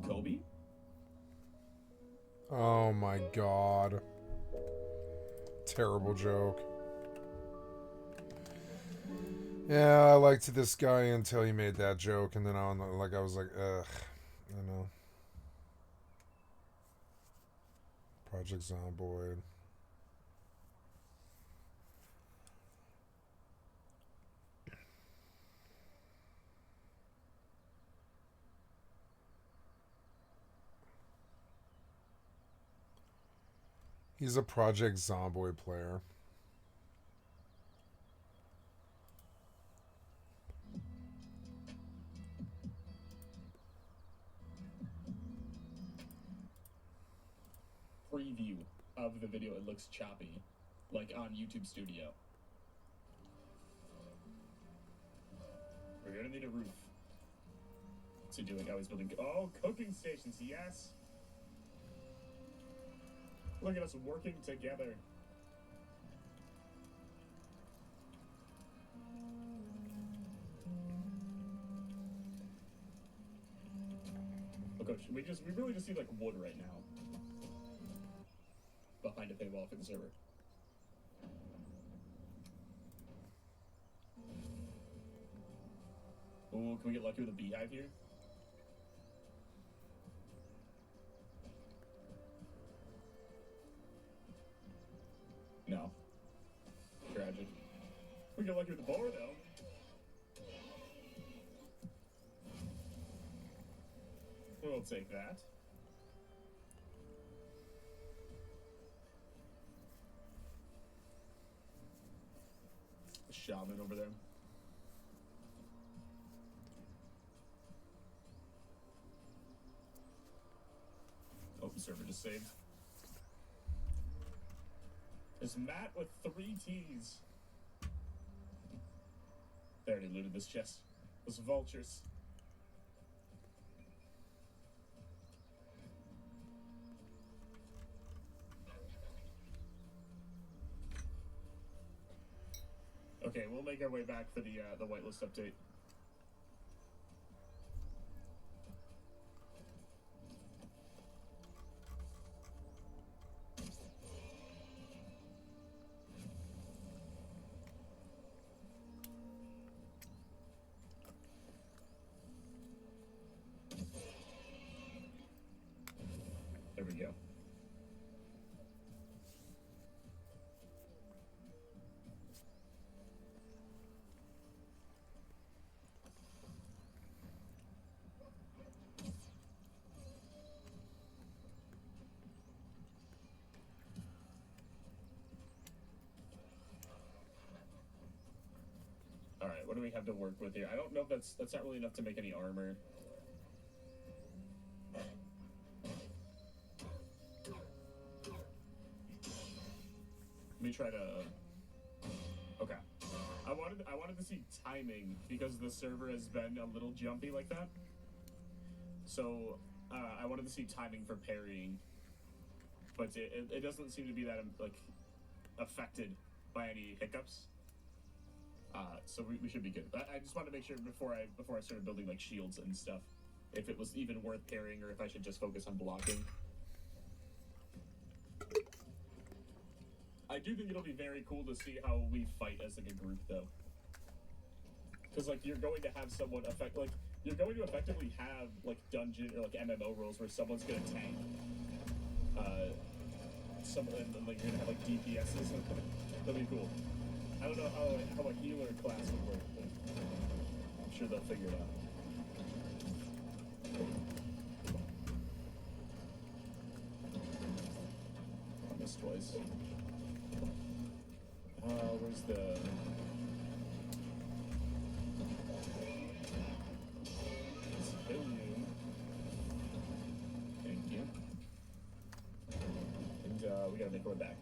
Kobe? Oh my god. Terrible joke. Yeah, I liked this guy until he made that joke, and then I was like, ugh, you know. Project Zomboid. He's a Project Zomboid player. Preview of the video, it looks choppy, like on YouTube Studio. We're gonna need a roof. What's he doing? Oh, he's building. Oh, cooking stations, yes! Look at us working together. Oh, Coach, we really just need like wood right now. Behind a paywall for the server. Ooh, can we get lucky with a beehive here? No. Tragic. We get lucky with the boar, though. We'll take that. A shaman over there. Oh, the server just saved. It's Matt with 3 T's. They already looted this chest. Those vultures. Okay, we'll make our way back for the whitelist update. There we go. what do we have to work with here? I don't know if that's not really enough to make any armor. Let me try to. Okay. I wanted to see timing because the server has been a little jumpy like that. So I wanted to see timing for parrying, but it doesn't seem to be that like affected by any hiccups. So we should be good. I just wanted to make sure before I started building like shields and stuff, if it was even worth parrying or if I should just focus on blocking. I do think it'll be very cool to see how we fight as like a group though. Because like you're going to have someone you're going to effectively have like dungeon or like MMO roles where someone's gonna tank. And like you're gonna have like DPSs. That'd be cool. I don't know how a healer class would work, but I'm sure they'll figure it out. I missed twice. Where's the... Thank you. And we gotta make our way back.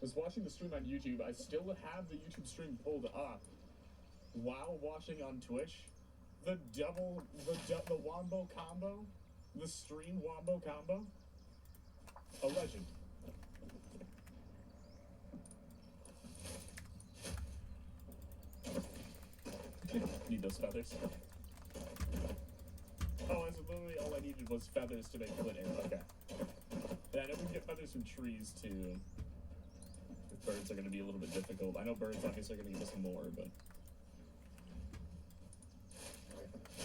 I was watching the stream on YouTube. I still have the YouTube stream pulled up while watching on Twitch. The wombo combo, the stream wombo combo, a legend. Need those feathers. Oh, that's literally all I needed was feathers to make flint arrow. Okay. And I know we can get feathers from trees too. Birds are going to be a little bit difficult. I know birds obviously are going to give us more, but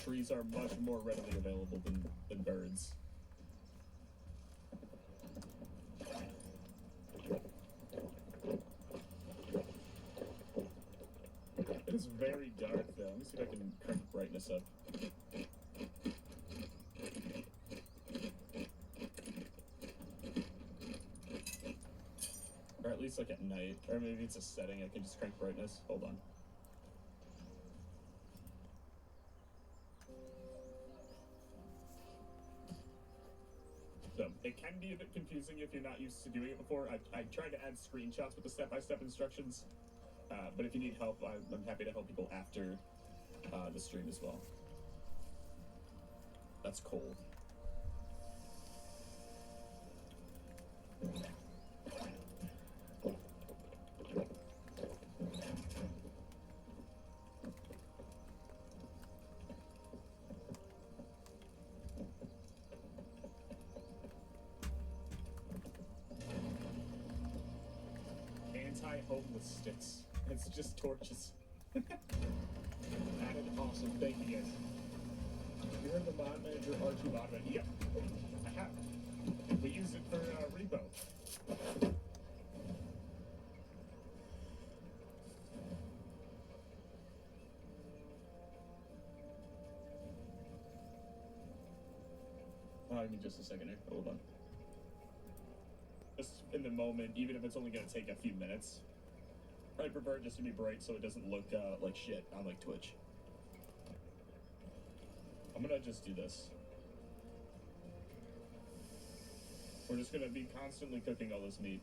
trees are much more readily available than birds. It is very dark though. Let me see if I can crank brightness up. Or at least like at night. Or maybe it's a setting, I can just crank brightness. Hold on. So, it can be a bit confusing if you're not used to doing it before. I tried to add screenshots with the step-by-step instructions. But if you need help, I'm happy to help people after the stream as well. That's cold. Anti-homeless sticks. It's just torches. Added awesome. Thank you guys. You heard the mod manager R2 mod manager? Yep. I have. We use it for repo. Give me just a second here. Hold on. Just in the moment, even if it's only going to take a few minutes, I prefer it just to be bright so it doesn't look like shit on like Twitch. I'm gonna just do this. We're just gonna be constantly cooking all this meat.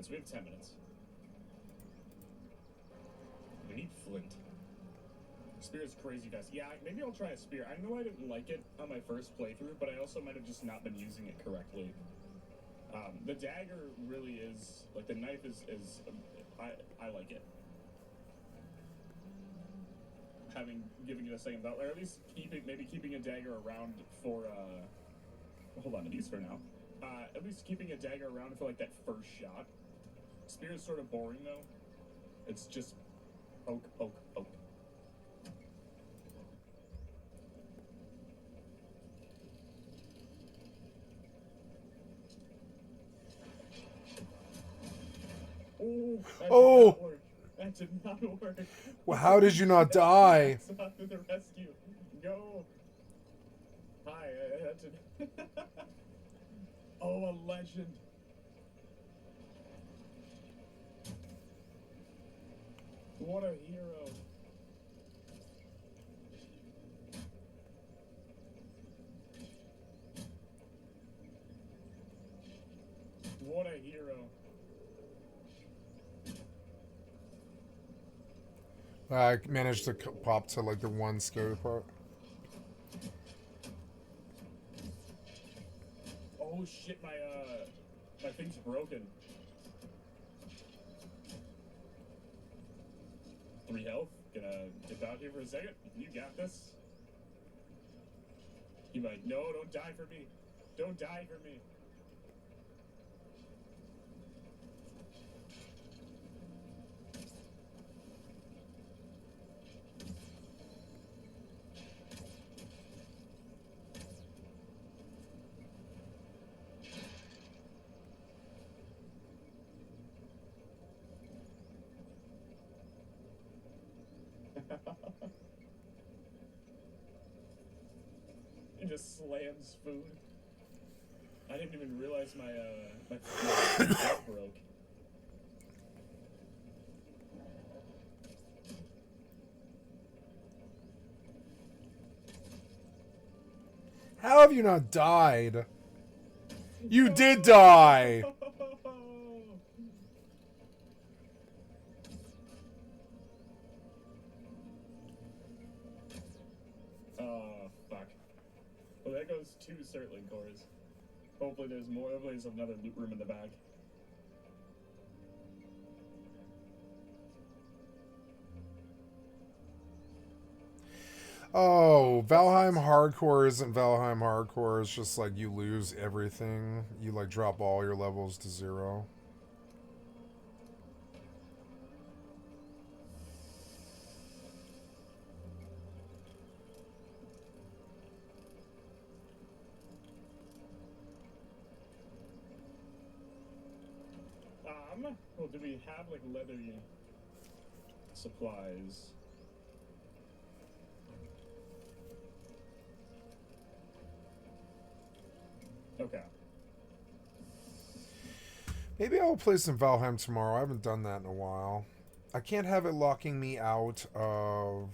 We have 10 minutes. We need flint. Spear is crazy fast. Yeah, maybe I'll try a spear. I know I didn't like it on my first playthrough, but I also might have just not been using it correctly. The dagger really is, like the knife is I like it. Giving it a second thought, or at least keeping a dagger around for, hold on to these for now. At least keeping a dagger around for like that first shot. Spear is sort of boring though. It's just poke, poke, poke. That Oh! did not work. That did not work. Well, how did you not die? Stop to the rescue. Go. Hi, I had to... Oh, a legend. What a hero. What a hero. I managed to pop to like the one scary part. Oh shit, my thing's broken. 3 health. Gonna dip out here for a second. You got this. He might. No, don't die for me. Don't die for me. He just slams food. I didn't even realize my foot broke. How have you not died? You did die! Oh, fuck. Well, there goes 2 Surtling cores. Hopefully there's more. Hopefully there's another loot room in the back. Oh, Valheim Hardcore isn't Valheim Hardcore. It's just like you lose everything. You like drop all your levels to 0. Well, do we have like leathery supplies? Okay. Maybe I'll play some Valheim tomorrow. I haven't done that in a while. I can't have it locking me out of.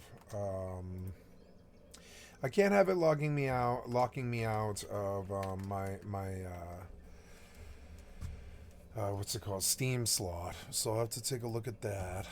I can't have it locking me out of my what's it called, Steam slot. So I'll have to take a look at that.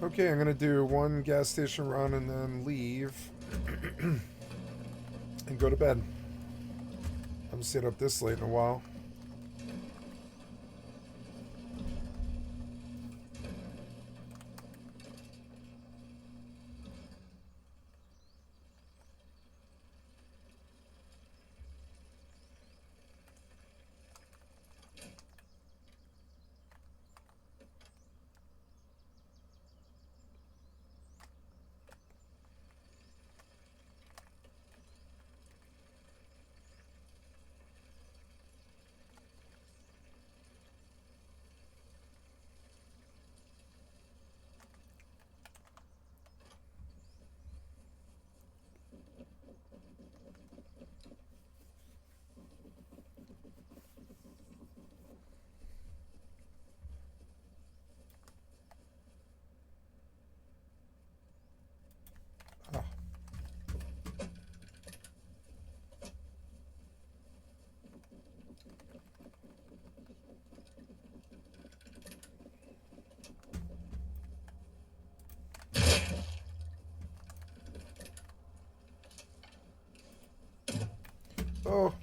Okay, I'm gonna do one gas station run and then leave and go to bed. I haven't stayed up this late in a while. Oh.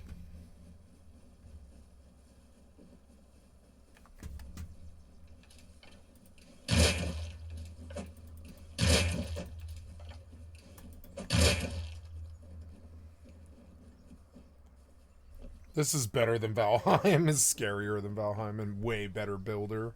This is better than Valheim. Is scarier than Valheim and way better builder.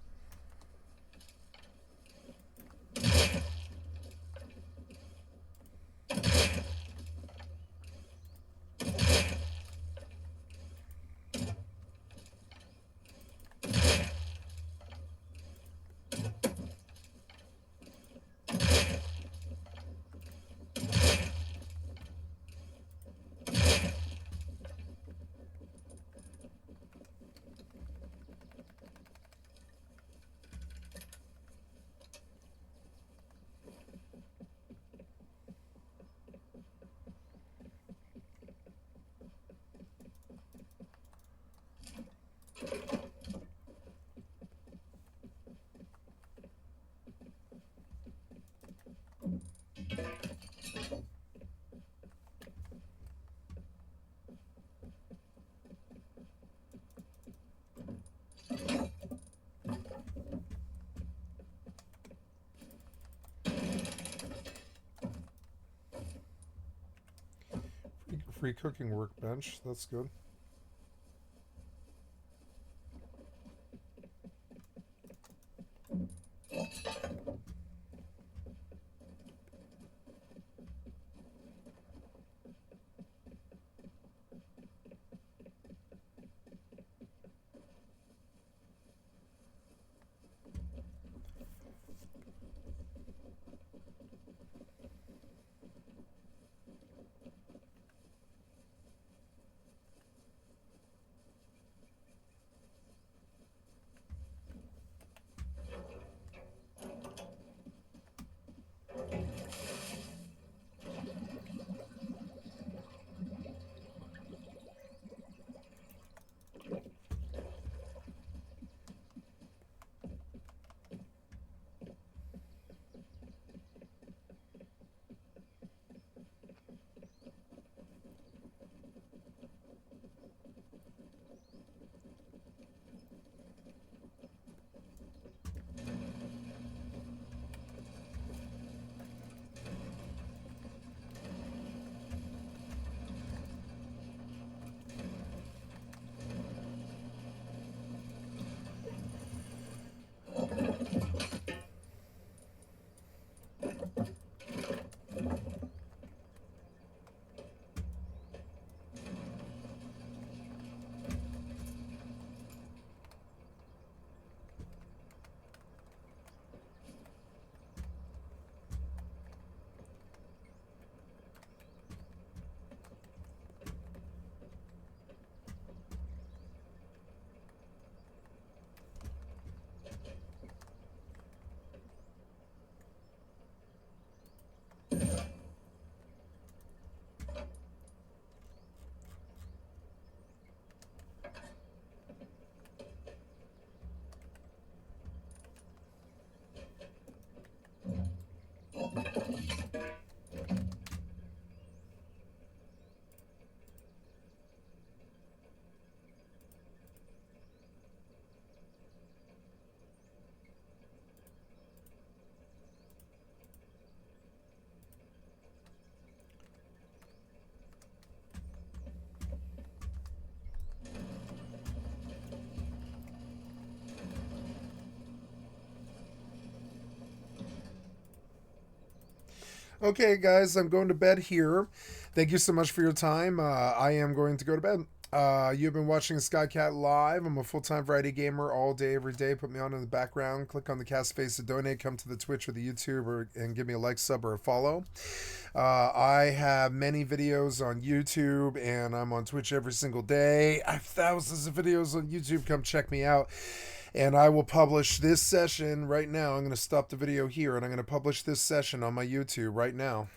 Free cooking workbench. That's good. Okay, guys, I'm going to bed here. Thank you so much for your time. I am going to go to bed. You've been watching Skycat Live. I'm a full-time variety gamer all day, every day. Put me on in the background. Click on the cast face to donate. Come to the Twitch or the YouTube and give me a like, sub, or a follow. I have many videos on YouTube, and I'm on Twitch every single day. I have thousands of videos on YouTube. Come check me out. And I will publish this session right now. I'm going to stop the video here, and I'm going to publish this session on my YouTube right now.